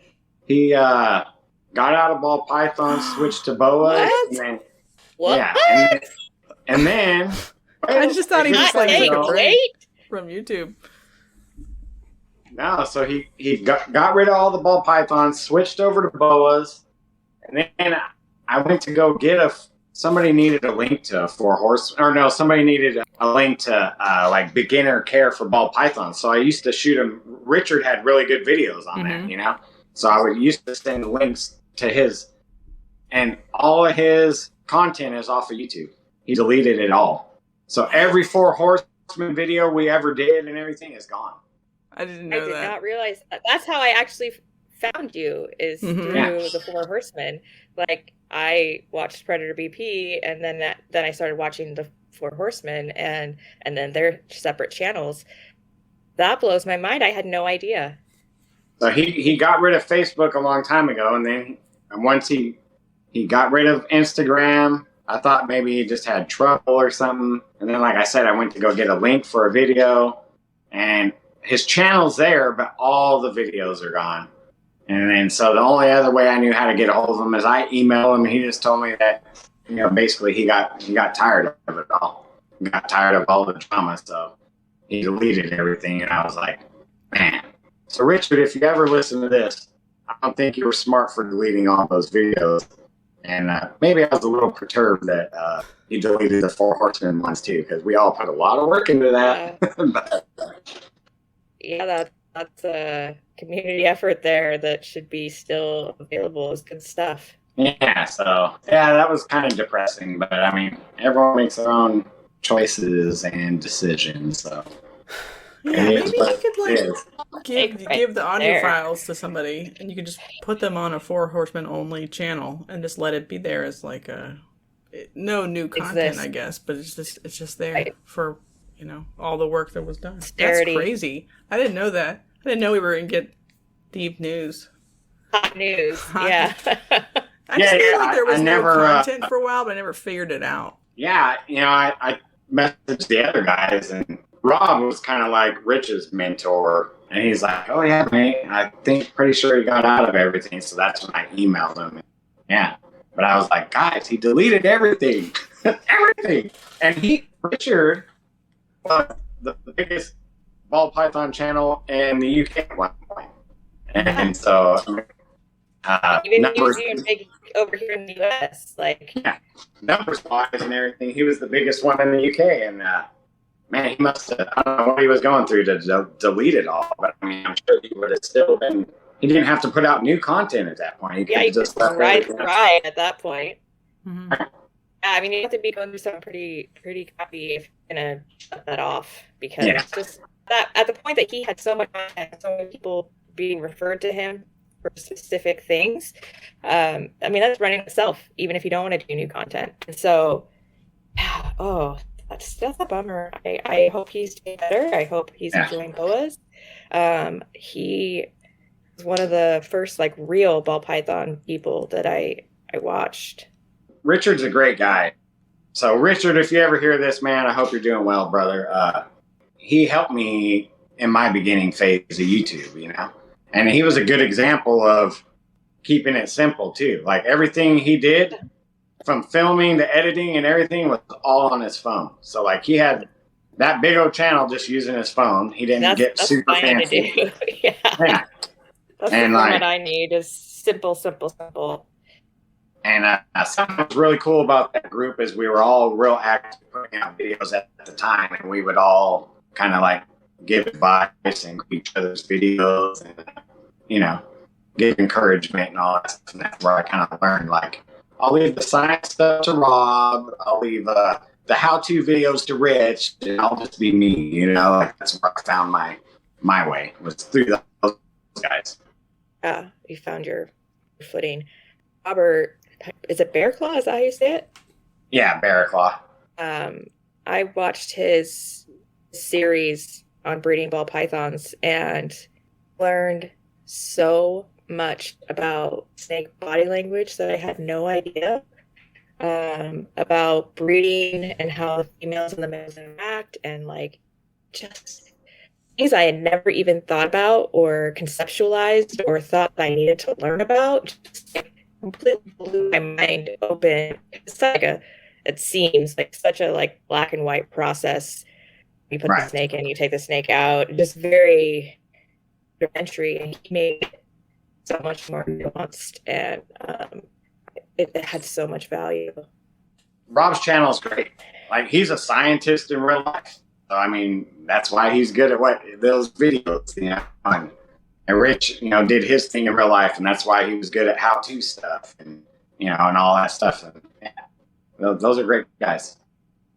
he got out of ball python, switched to boas. What? Yeah, and then I just thought he was like wait from YouTube. No, so he got rid of all the ball pythons, switched over to boas, and then I went to go get somebody needed a link to somebody needed a link to like beginner care for ball pythons. So I used to shoot him. Richard had really good videos on that, you know? So I used to send links to his, and all of his content is off of YouTube. He deleted it all. So every Four Horsemen video we ever did and everything is gone. I didn't know that. I did not realize that. That's how I actually found you, is through the Four Horsemen. Like, I watched Predator BP, and then I started watching the Four Horsemen, and then their separate channels. That blows my mind. I had no idea. So he got rid of Facebook a long time ago, and then once he got rid of Instagram, I thought maybe he just had trouble or something. And then, like I said, I went to go get a link for a video, and his channel's there, but all the videos are gone. And then, so the only other way I knew how to get a hold of him is I emailed him, and he just told me that, you know, basically he got tired of it all. He got tired of all the drama, so he deleted everything. And I was like, man. So Richard, if you ever listen to this, I don't think you were smart for deleting all those videos. And maybe I was a little perturbed that you deleted the Four Horsemen ones too, because we all put a lot of work into that. Yeah, that's a community effort there that should be still available as good stuff. Yeah, so that was kind of depressing, but I mean, everyone makes their own choices and decisions, so. Yeah, maybe you could give the audio files to somebody, and you could just put them on a Four Horsemen only channel, and just let it be there as like no new content, I guess, but it's just there for, you know, all the work that was done. That's crazy. I didn't know that. I didn't know we were gonna get deep news. Hot news. Yeah. I just feel like there was no content for a while, but I never figured it out. Yeah, you know, I messaged the other guys, and Rob was kind of like Rich's mentor, and he's like, "Oh yeah, mate, I think pretty sure he got out of everything." So that's when I emailed him. Yeah, but I was like, "Guys, he deleted everything, everything." And Richard, was the biggest ball python channel in the UK at one point, and so even big over here in the US, like numbers wise and everything, he was the biggest one in the UK, and. Man, he must have, I don't know what he was going through to delete it all, but I mean, I'm sure he would have still been, he didn't have to put out new content at that point. He just ride at that point. Mm-hmm. Yeah, I mean, you have to be going through something pretty crappy if you're going to shut that off, because it's just that at the point that he had so much content, so many people being referred to him for specific things. I mean, that's running itself, even if you don't want to do new content. And so, that's a bummer. I hope he's doing better. I hope he's enjoying boas. He was one of the first like real ball python people that I watched. Richard's a great guy. So Richard, if you ever hear this, man, I hope you're doing well, brother. He helped me in my beginning phase of YouTube, you know? And he was a good example of keeping it simple too. Like everything he did from filming to editing and everything was all on his phone. So like he had that big old channel just using his phone. He didn't get super fancy. To do. Yeah. That's and the like format I need is simple. And something that was really cool about that group is we were all real active putting out videos at the time, and we would all kind of like give advice and each other's videos and, you know, give encouragement and all that stuff. And that's where I kind of learned, like, I'll leave the science stuff to Rob. I'll leave the how-to videos to Rich, and I'll just be me, you know? Like, that's where I found my way, was through those guys. Yeah, you found your footing. Robert, is it Bear Claw? Is that how you say it? Yeah, Bear Claw. I watched his series on breeding ball pythons and learned so much about snake body language that I had no idea about breeding and how the females and the males interact, and like just things I had never even thought about or conceptualized or thought that I needed to learn about. Just completely blew my mind open. It's like it seems like such a like black and white process. You put the snake in, you take the snake out. Just very rudimentary, and he made it so much more nuanced, and it had so much value. Rob's channel is great. Like, he's a scientist in real life. So, I mean, that's why he's good at those videos, you know. And Rich, you know, did his thing in real life, and that's why he was good at how-to stuff and, you know, and all that stuff. And, yeah, those are great guys.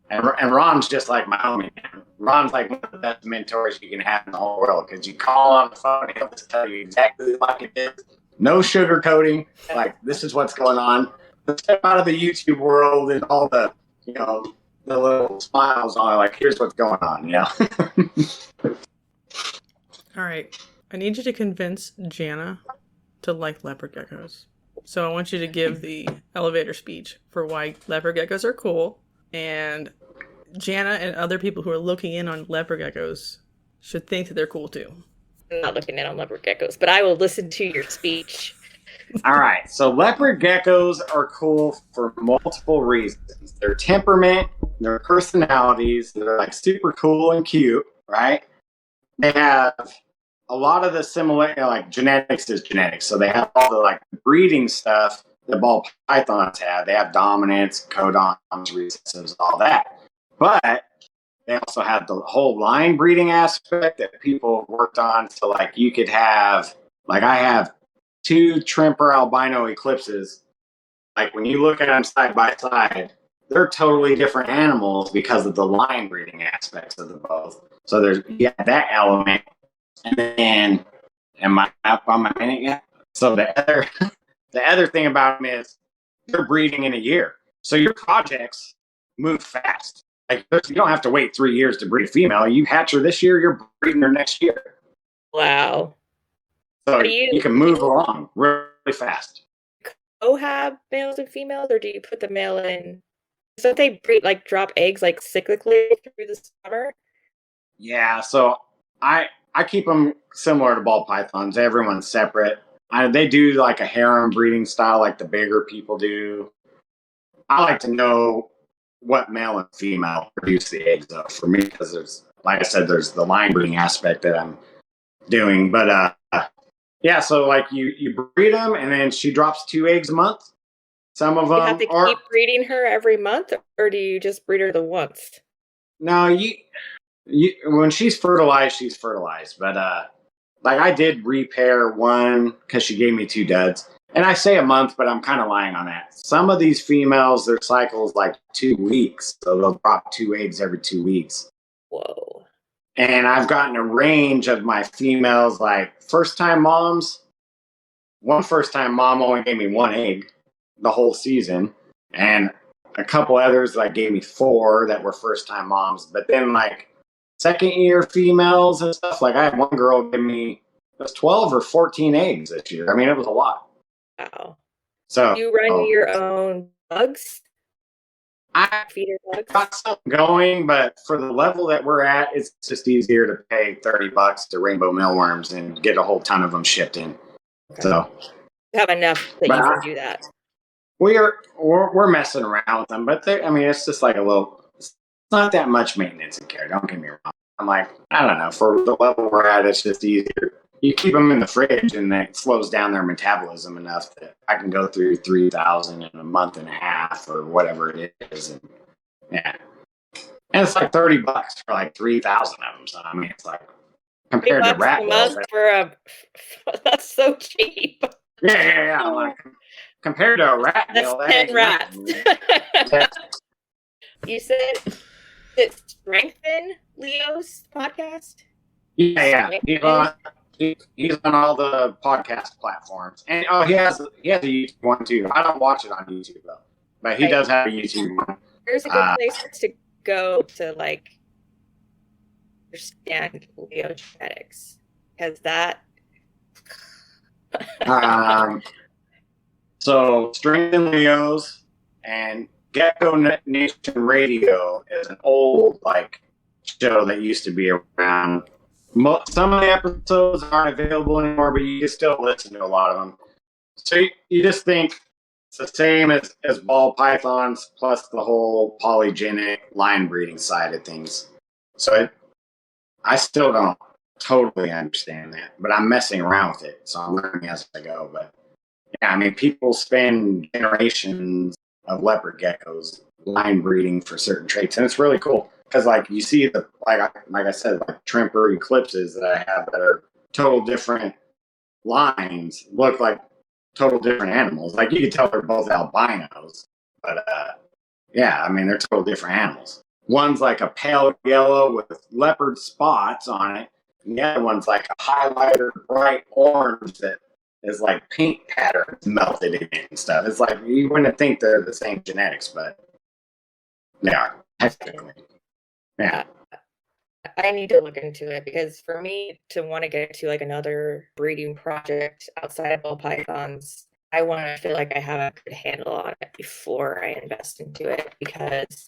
And Ron's just like my homie. Ron's like one of the best mentors you can have in the whole world, because you call on the phone and he'll just tell you exactly like it is. No sugarcoating. Like, this is what's going on. Step out of the YouTube world and all the, you know, the little smiles on it. Like, here's what's going on, you know? All right. I need you to convince Jana to like leopard geckos. So I want you to give the elevator speech for why leopard geckos are cool. And Jana and other people who are looking in on leopard geckos should think that they're cool too. I'm not looking in on leopard geckos, but I will listen to your speech. All right. So leopard geckos are cool for multiple reasons. Their temperament, their personalities, they're like super cool and cute, right? They have a lot of the similar, like genetics is genetics. So they have all the like breeding stuff that ball pythons have. They have dominance, codoms, recessives, all that. But they also have the whole line breeding aspect that people have worked on. So like you could have, like I have 2 Trimper albino eclipses. Like when you look at them side by side, they're totally different animals because of the line breeding aspects of the both. So there's that element. And then, am I up on my minute yet? So the other thing about them is they're breeding in a year. So your projects move fast. Like, you don't have to wait 3 years to breed a female. You hatch her this year, you're breeding her next year. Wow. So you can move along really fast. Have males and females, or do you put the male in? So they breed, like drop eggs like cyclically through the summer? Yeah, so I keep them similar to ball pythons. Everyone's separate. They do like a harem breeding style like the bigger people do. I like to know what male and female produce the eggs though, for me, because there's, like I said, there's the line breeding aspect that I'm doing. But yeah, so like you breed them, and then she drops 2 eggs a month. Some of them you have to keep breeding her every month, or do you just breed her the once? No, when she's fertilized, she's fertilized. But like I did repair one because she gave me 2 duds. And I say a month, but I'm kind of lying on that. Some of these females, their cycle is like 2 weeks. So they'll drop 2 eggs every 2 weeks. Whoa. And I've gotten a range of my females, like first-time moms. One first-time mom only gave me 1 egg the whole season. And a couple others like gave me 4 that were first-time moms. But then like second-year females and stuff, like I had one girl give me 12 or 14 eggs this year. I mean, it was a lot. Wow. So you run your own bugs? I feeder bugs? got something going, but for the level that we're at, it's just easier to pay $30 to rainbow mealworms and get a whole ton of them shipped in. Okay. So you have enough that you can do that. We're messing around with them, but it's just like it's not that much maintenance and care. Don't get me wrong. I'm like, I don't know, for the level we're at, it's just easier. You keep them in the fridge, and it slows down their metabolism enough that I can go through 3,000 in a month and a half or whatever it is. And yeah, and it's like $30 for like 3,000 of them. So I mean, it's like compared to rat bills, that's so cheap. Yeah. I'm like, compared to a rat bill, that's 10 rats. You said that Strengthen Leo's podcast? Yeah. He's on all the podcast platforms, and he has a YouTube one too. I don't watch it on YouTube though, but he does have a YouTube one. There's a good place to go to like understand Leo genetics, because that. So Strengthen Leos and Gecko Nation Radio is an old show that used to be around. Some of the episodes aren't available anymore, but you can still listen to a lot of them. So you just think it's the same as ball pythons, plus the whole polygenic line breeding side of things. So I still don't totally understand that, but I'm messing around with it, so I'm learning as I go. But yeah, people spend generations of leopard geckos line breeding for certain traits, and it's really cool. Because you see like I said, Trimper eclipses that I have that are total different lines look like total different animals. You can tell they're both albinos, but they're total different animals. One's like a pale yellow with leopard spots on it, and the other one's like a highlighter bright orange that is like paint patterns melted in it and stuff. It's like you wouldn't think they're the same genetics, but they are technically. Yeah. I need to look into it, because for me to want to get to another breeding project outside of ball pythons, I want to feel like I have a good handle on it before I invest into it, because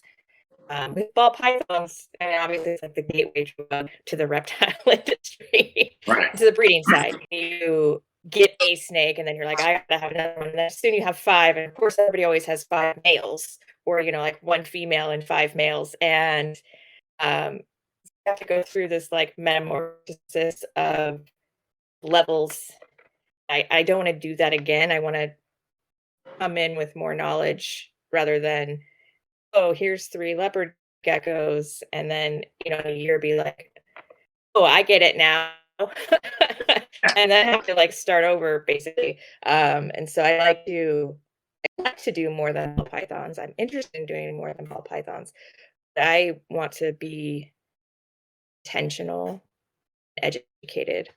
with ball pythons, obviously it's the gateway drug to the reptile industry, right, to the breeding side. You get a snake and then you're like, I gotta have another one, and then soon you have 5, and of course everybody always has 5 males, or 1 female and 5 males, and you have to go through this metamorphosis of levels. I don't want to do that again. I want to come in with more knowledge rather than, oh, here's 3 leopard geckos, and then a year be like, oh, I get it now. And then have to start over basically. And so I like to do more than ball pythons. I'm interested in doing more than ball pythons. I want to be intentional, educated.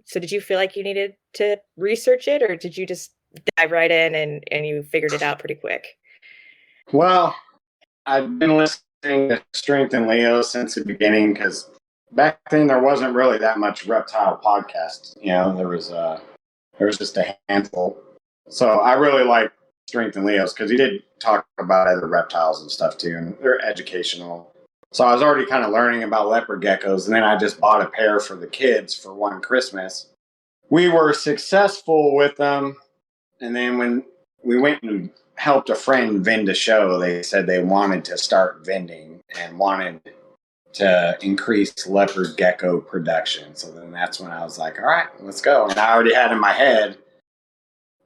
So did you feel like you needed to research it, or did you just dive right in and you figured it out pretty quick? Well, I've been listening to Strengthen Leo since the beginning, because back then there wasn't really that much reptile podcasts. There was just a handful. So I really like Strengthen Leo's, because he did talk about other reptiles and stuff too, and they're educational. So I was already kind of learning about leopard geckos, and then I just bought a pair for the kids for one Christmas. We were successful with them, and then when we went and helped a friend vend a show, they said they wanted to start vending and wanted to increase leopard gecko production. So then that's when I was like, all right, let's go. And I already had in my head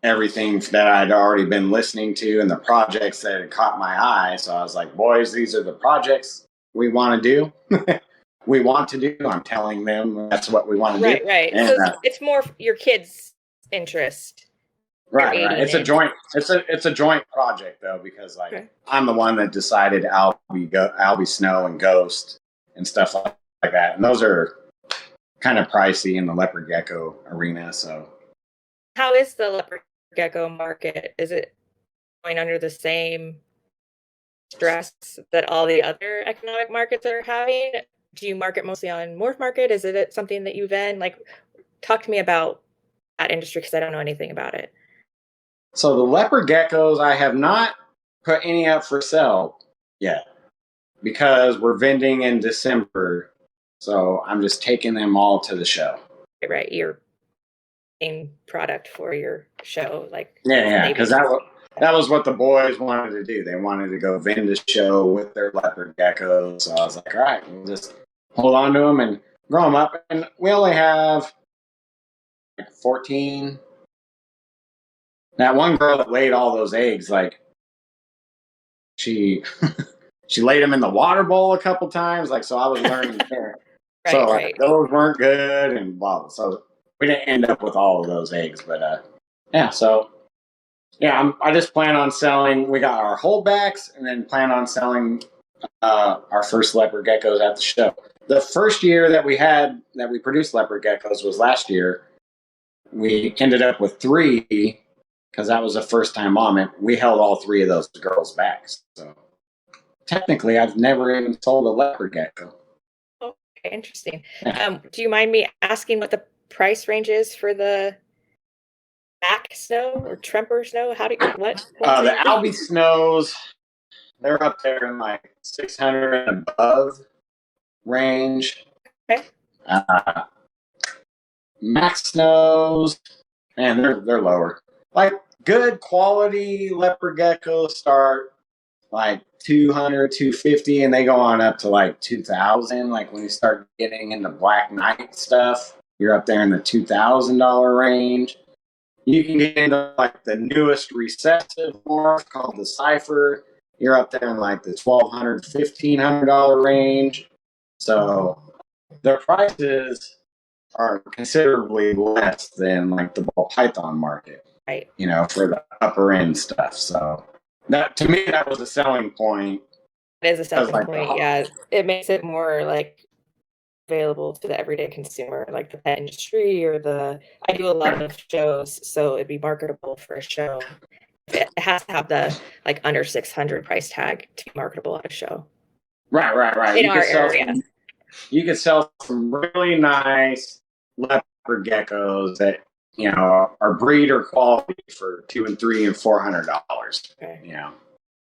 everything that I'd already been listening to and the projects that had caught my eye. So I was like, boys, these are the projects we want to do. We want to do. I'm telling them that's what we want to do. Right. And, so it's more your kids' interest. Right. It's a joint. It's a joint project though, because I'm the one that decided Albie Snow and Ghost and stuff like that, and those are kind of pricey in the leopard gecko arena. So, how is the leopard gecko market? Is it going under the same stress that all the other economic markets are having? Do you market mostly on morph market? Is it something that you vend? Talk to me about that industry, because I don't know anything about it. So the leopard geckos, I have not put any up for sale yet because we're vending in December. So I'm just taking them all to the show. Right. Your main product for your show. Yeah. Because that was what the boys wanted to do. They wanted to go vend a show with their leopard geckos. So I was like, all right, we'll just hold on to them and grow them up. And we only have 14. That one girl that laid all those eggs, she she laid them in the water bowl a couple times. So I was learning there. Right. Those weren't good and blah. So we didn't end up with all of those eggs. But yeah, so yeah, I just plan on selling. We got our holdbacks and then plan on selling our first leopard geckos at the show. The first year that we produced leopard geckos was last year. We ended up with 3 because that was the first time mom, and we held all 3 of those girls back. So technically, I've never even sold a leopard gecko. Okay, interesting. Yeah. Do you mind me asking what the price range is for the back snow or tremper snow? The Albie snows, they're up there in 600 and above range. Okay. Max snows, and they're lower. Good quality leopard geckos start 200, 250, and they go on up to 2,000. When you start getting into Black Knight stuff, you're up there in the $2,000 range. You can get into the newest recessive morph called the Cypher. You're up there in the $1,200, $1,500 range. So their prices are considerably less than the ball python market. Right. For the upper end stuff. So that, to me, that was a selling point. It is a selling point. Yeah, it makes it more available to the everyday consumer, the pet industry I do a lot of shows, so it'd be marketable for a show. It has to have the under 600 price tag to be marketable at a show. Right. In our area. You could sell some really nice leopard geckos that are breeder quality for $200 and $300 and $400. Okay.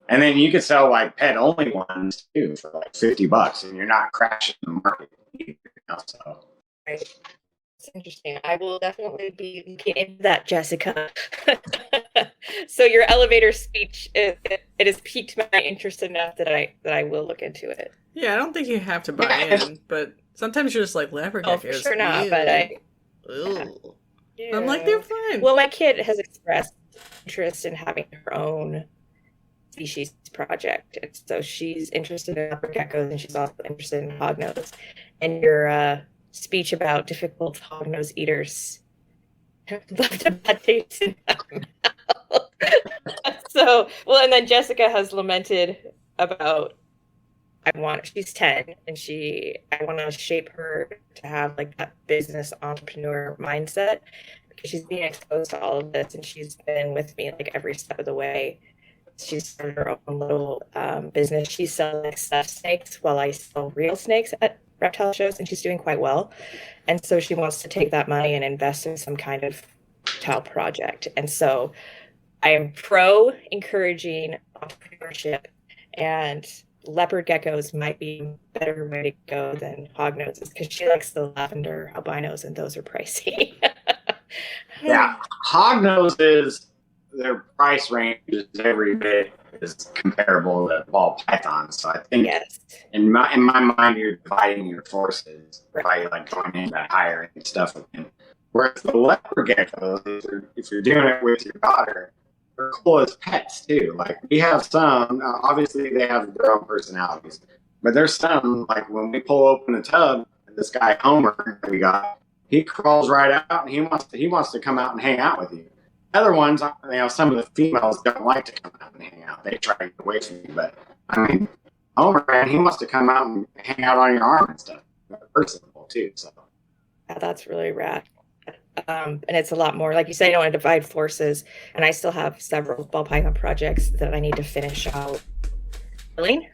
And then you could sell pet only ones too for $50, and you're not crashing the market. So. Right. It's interesting. I will definitely be looking into that, Jessica. So your elevator speech, it has piqued my interest enough that I will look into it. Yeah, I don't think you have to buy in, but sometimes you're just leopard geckos. For sure not, ew. But Yeah. I'm they're fine. Well, my kid has expressed interest in having her own species project. And so she's interested in leopard geckos, and she's also interested in hognose. And your speech about difficult hognose eaters left a bad taste in my mouth. And then Jessica has lamented about she's 10, and I want to shape her to have that business entrepreneur mindset, because she's being exposed to all of this, and she's been with me every step of the way. She's started her own little business. She sells stuffed snakes while I sell real snakes at reptile shows, and she's doing quite well. And so she wants to take that money and invest in some kind of reptile project. And so I am pro encouraging entrepreneurship, and leopard geckos might be a better way to go than hognoses, because she likes the lavender albinos, and those are pricey. Yeah, hognoses, their price range is every bit is comparable to ball pythons. So I think in my mind, you're dividing your forces by going into higher and stuff with them. Whereas the leopard geckos, if you're doing it with your daughter, they're cool as pets too. We have some, obviously they have their own personalities, but there's some, when we pull open the tub, this guy Homer that we got, he crawls right out, and he wants to come out and hang out with you. Other ones, some of the females don't like to come out and hang out. They try to get away from you, but Homer, man, he wants to come out and hang out on your arm and stuff. They're personable too. So yeah, that's really rad. And it's a lot more, like you say, I don't want to divide forces, and I still have several ball python projects that I need to finish out filling.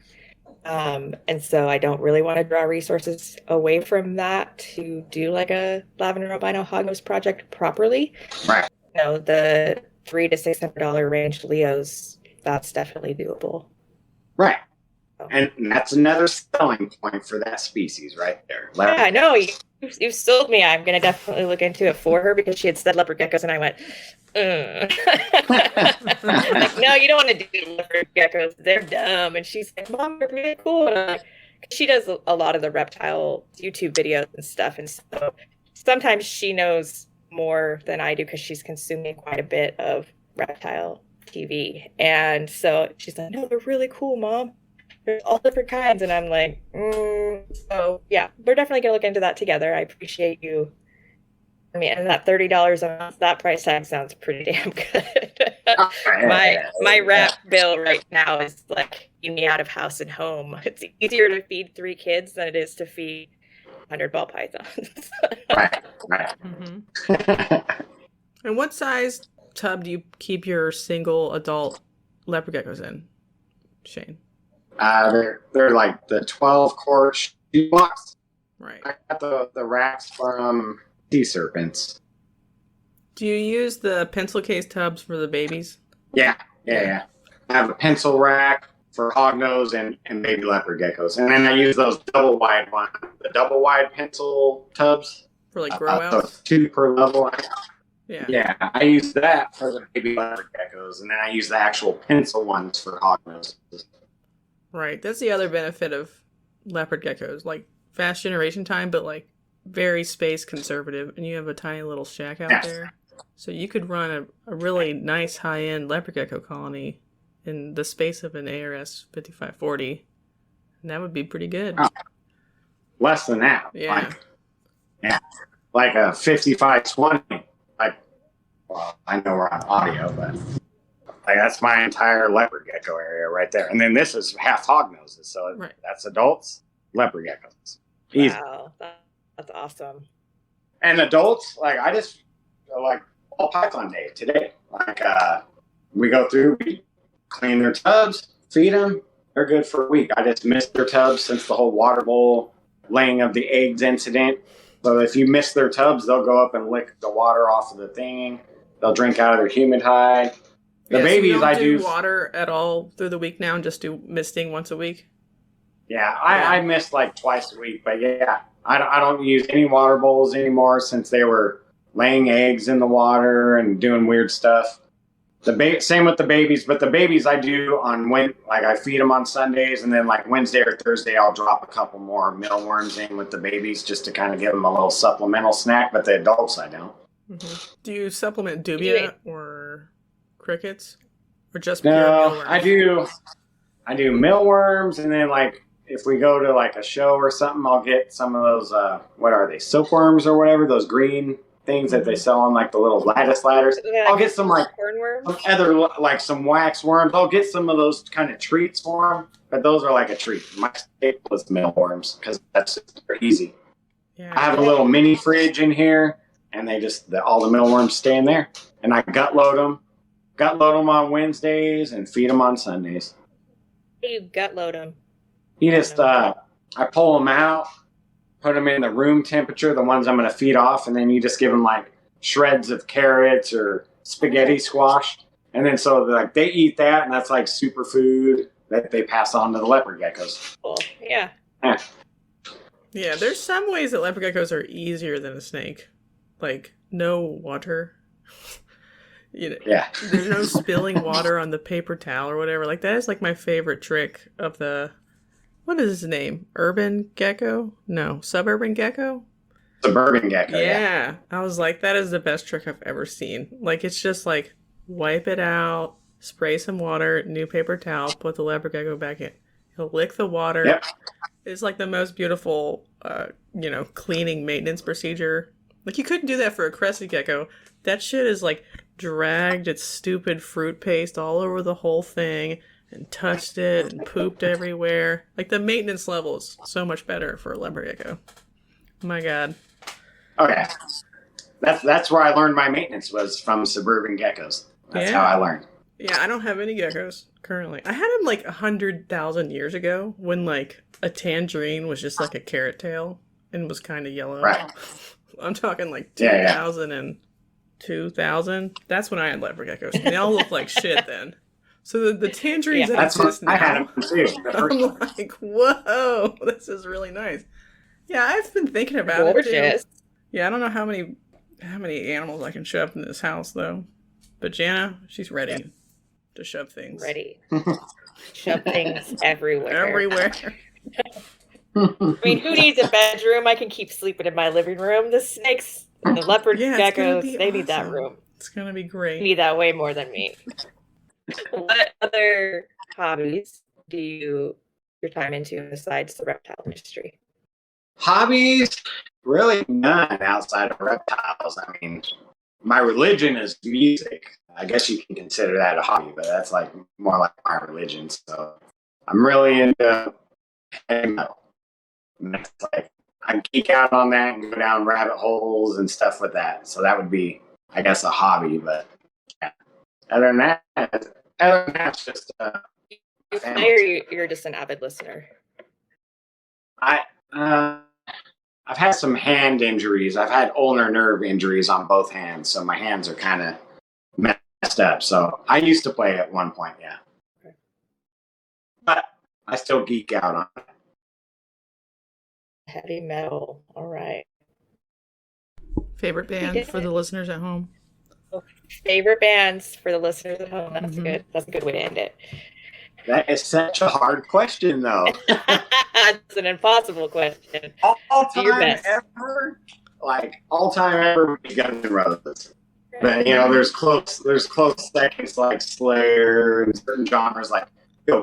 And so I don't really want to draw resources away from that to do a lavender albino hognose project properly. Right. The $300 to $600 range Leos that's definitely doable. Right. And that's another selling point for that species right there. Yeah, no, you sold me. I'm going to definitely look into it for her because she had said leopard geckos and I went, like, no, you don't want to do leopard geckos. They're dumb. And she's like, Mom, they're really cool. And I'm like, she does a lot of the reptile YouTube videos and stuff. And so sometimes she knows more than I do because she's consuming quite a bit of reptile TV. And so she's like, no, they're really cool, Mom. There's all different kinds. And I'm like, so yeah, we're definitely going to look into that together. I appreciate you. I mean, and that $30 a month, that price tag sounds pretty damn good. My wrap bill right now is like, keep me out of house and home. It's easier to feed 3 kids than it is to feed 100 ball pythons. Right. Mm-hmm. And what size tub do you keep your single adult leopard geckos in, Shane? They're like the 12-quart shoe box. Right. I got the racks from Sea Serpents. Do you use the pencil case tubs for the babies? Yeah. I have a pencil rack for hognose and baby leopard geckos. And then I use those double wide pencil tubs. For like grow outs? So 2 per level. Yeah, I use that for the baby leopard geckos. And then I use the actual pencil ones for hognoses. Right. That's the other benefit of leopard geckos. Like, fast generation time, but like very space conservative. And you have a tiny little shack out there. So you could run a really nice high-end leopard gecko colony in the space of an ARS 5540. And that would be pretty good. Oh, less than that. Yeah. Like a 5520. Well, I know we're on audio, but like that's my entire leopard gecko area right there. And then this is half hognoses, so that's adults, leopard geckos. Easy. Wow, that's awesome. And adults, like I just like all Python day today. Like we go through, we clean their tubs, feed them. They're good for a week. I just missed their tubs since the whole water bowl laying of the eggs incident. So if you miss their tubs, they'll go up and lick the water off of the thing. They'll drink out of their humid hide. The babies, so you don't I do water at all through the week now and just do misting once a week? Yeah, I mist like twice a week. But yeah, I don't use any water bowls anymore since they were laying eggs in the water and doing weird stuff. Same with the babies, but the babies I do I feed them on Sundays, and then like Wednesday or Thursday I'll drop a couple more mealworms in with the babies just to kind of give them a little supplemental snack. But the adults I don't. Mm-hmm. Do you supplement dubia or crickets, or just pure no? Mealworms? I do mealworms, and then like if we go to like a show or something, I'll get some of those what are they, silkworms or whatever, those green things that they sell on like the little lattice ladders. I'll get some like some other like some wax worms. I'll get some of those kind of treats for them, but those are like a treat. My staple is mealworms because they're easy. Yeah, I have a little mini fridge in here, and all the mealworms stay in there, and I gut load them on Wednesdays and feed them on Sundays. You gut load them? You just I pull them out, put them in the room temperature, the ones I'm going to feed off, and then you just give them like shreds of carrots or spaghetti squash. And then so like they eat that, and that's like superfood that they pass on to the leopard geckos. Cool. Yeah. Yeah, there's some ways that leopard geckos are easier than a snake. Like no water. There's no spilling water on the paper towel or whatever. Like that is like my favorite trick of the... What is his name? Urban gecko? No, suburban gecko? Suburban gecko, yeah. I was like, that is the best trick I've ever seen. Like, it's just like, wipe it out, spray some water, new paper towel, put the leopard gecko back in. He'll lick the water. Yep. It's like the most beautiful, cleaning maintenance procedure. Like, you couldn't do that for a crested gecko. That shit is like dragged its stupid fruit paste all over the whole thing. And touched it and pooped everywhere. Like the maintenance level is so much better for a leopard gecko. Oh my god. Okay. That's where I learned my maintenance was from suburban geckos. That's how I learned. Yeah, I don't have any geckos currently. I had them like 100,000 years ago when like a tangerine was just like a carrot tail and was kind of yellow. Right. I'm talking like 2000 and 2000. That's when I had leopard geckos. And they all look like shit then. So the tangerines that exist now, I had them too. I'm like, whoa, this is really nice. Yeah, I've been thinking about it too. Yeah, I don't know how many animals I can shove in this house though. But Jana, she's ready to shove things. Ready. Shove things everywhere. Everywhere. I mean, who needs a bedroom? I can keep sleeping in my living room. The snakes, the leopard geckos, they need that room. It's going to be great. They need that way more than me. What other hobbies do you your time into besides the reptile industry? Hobbies? Really none outside of reptiles. I mean, my religion is music. I guess you can consider that a hobby, but that's like more like my religion. So I'm really into heavy metal. And that's like I geek out on that and go down rabbit holes and stuff with that. So that would be, I guess, a hobby. But yeah. Other than that, it's just. You're just an avid listener. I've had some hand injuries. I've had ulnar nerve injuries on both hands, so my hands are kind of messed up. So I used to play at one point, yeah. Okay. But I still geek out on it. Heavy metal. All right. Favorite band for the listeners at home? Favorite bands for the listeners at home. That's good. That's a good way to end it. That is such a hard question, though. It's an impossible question. All time ever would be Guns N' Roses. But there's close seconds like Slayer and certain genres like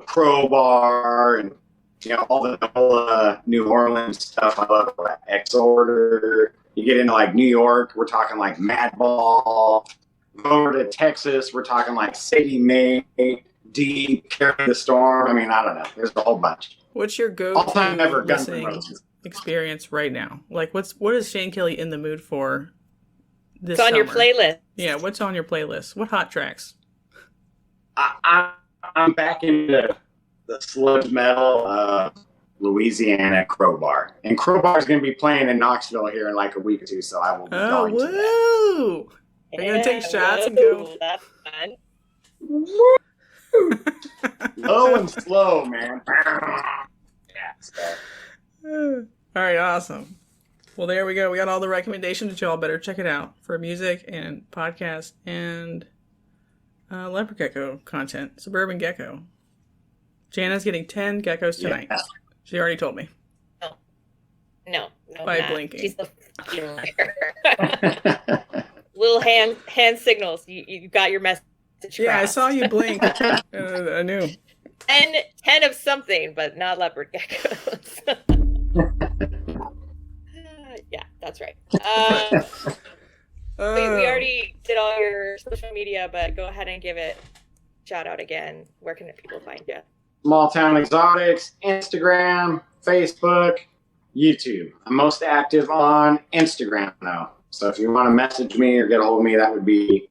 Crowbar and all the whole New Orleans stuff. I love like X-Order. You get into like New York, we're talking like Madball. Over to Texas, we're talking like Sadie Mae, Deep, Carry the Storm. I mean, I don't know. There's a whole bunch. What's your go-to listening experience right now? Like, what is Shane Kelley in the mood for this summer? It's on your playlist. Yeah, what's on your playlist? What hot tracks? I'm back into the sludge metal Louisiana Crowbar. And Crowbar is going to be playing in Knoxville here in like a week or two, so I will be going to that. Are you going to take shots and go? That's fun. Low and slow, man. Yeah, so. All right, awesome. Well, there we go. We got all the recommendations that y'all better check it out for music and podcast and leopard gecko content. Suburban gecko. Jana's getting 10 geckos tonight. Yeah. She already told me. No. By blinking. She's the fucking liar. Little hand signals. You got your message. Yeah, I saw you blink. I knew. 10 of something, but not leopard geckos. Yeah, that's right. We already did all your social media, but go ahead and give it a shout out again. Where can people find you? Small Town Xotics, Instagram, Facebook, YouTube. I'm most active on Instagram now. So if you want to message me or get a hold of me, that would be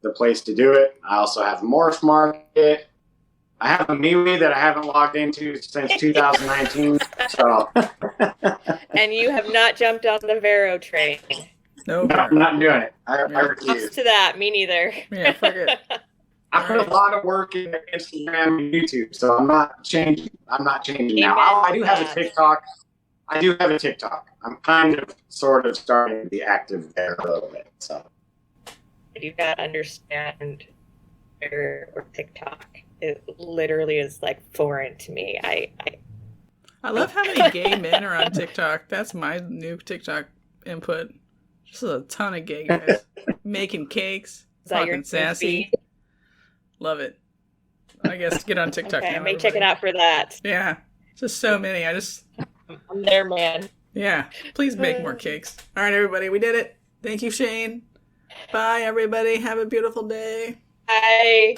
the place to do it. I also have Morph Market. I have a MeWe that I haven't logged into since 2019. So. And you have not jumped on the Vero train. No, I'm not doing it. I refuse. To that, me neither. Yeah, fuck it. I put a lot of work into Instagram and YouTube, so I'm not changing. Now. I do have a TikTok. I'm kind of sort of starting to be active there a little bit. So you gotta understand or TikTok. It literally is like foreign to me. I love how many gay men are on TikTok. That's my new TikTok input. Just a ton of gay guys making cakes, talking sassy. Love it. I guess get on TikTok. Okay, now, I may check it out for that. Yeah, just so many. I'm there, man. Yeah, please make more cakes. All right, everybody, we did it. Thank you, Shane. Bye, everybody. Have a beautiful day. Bye.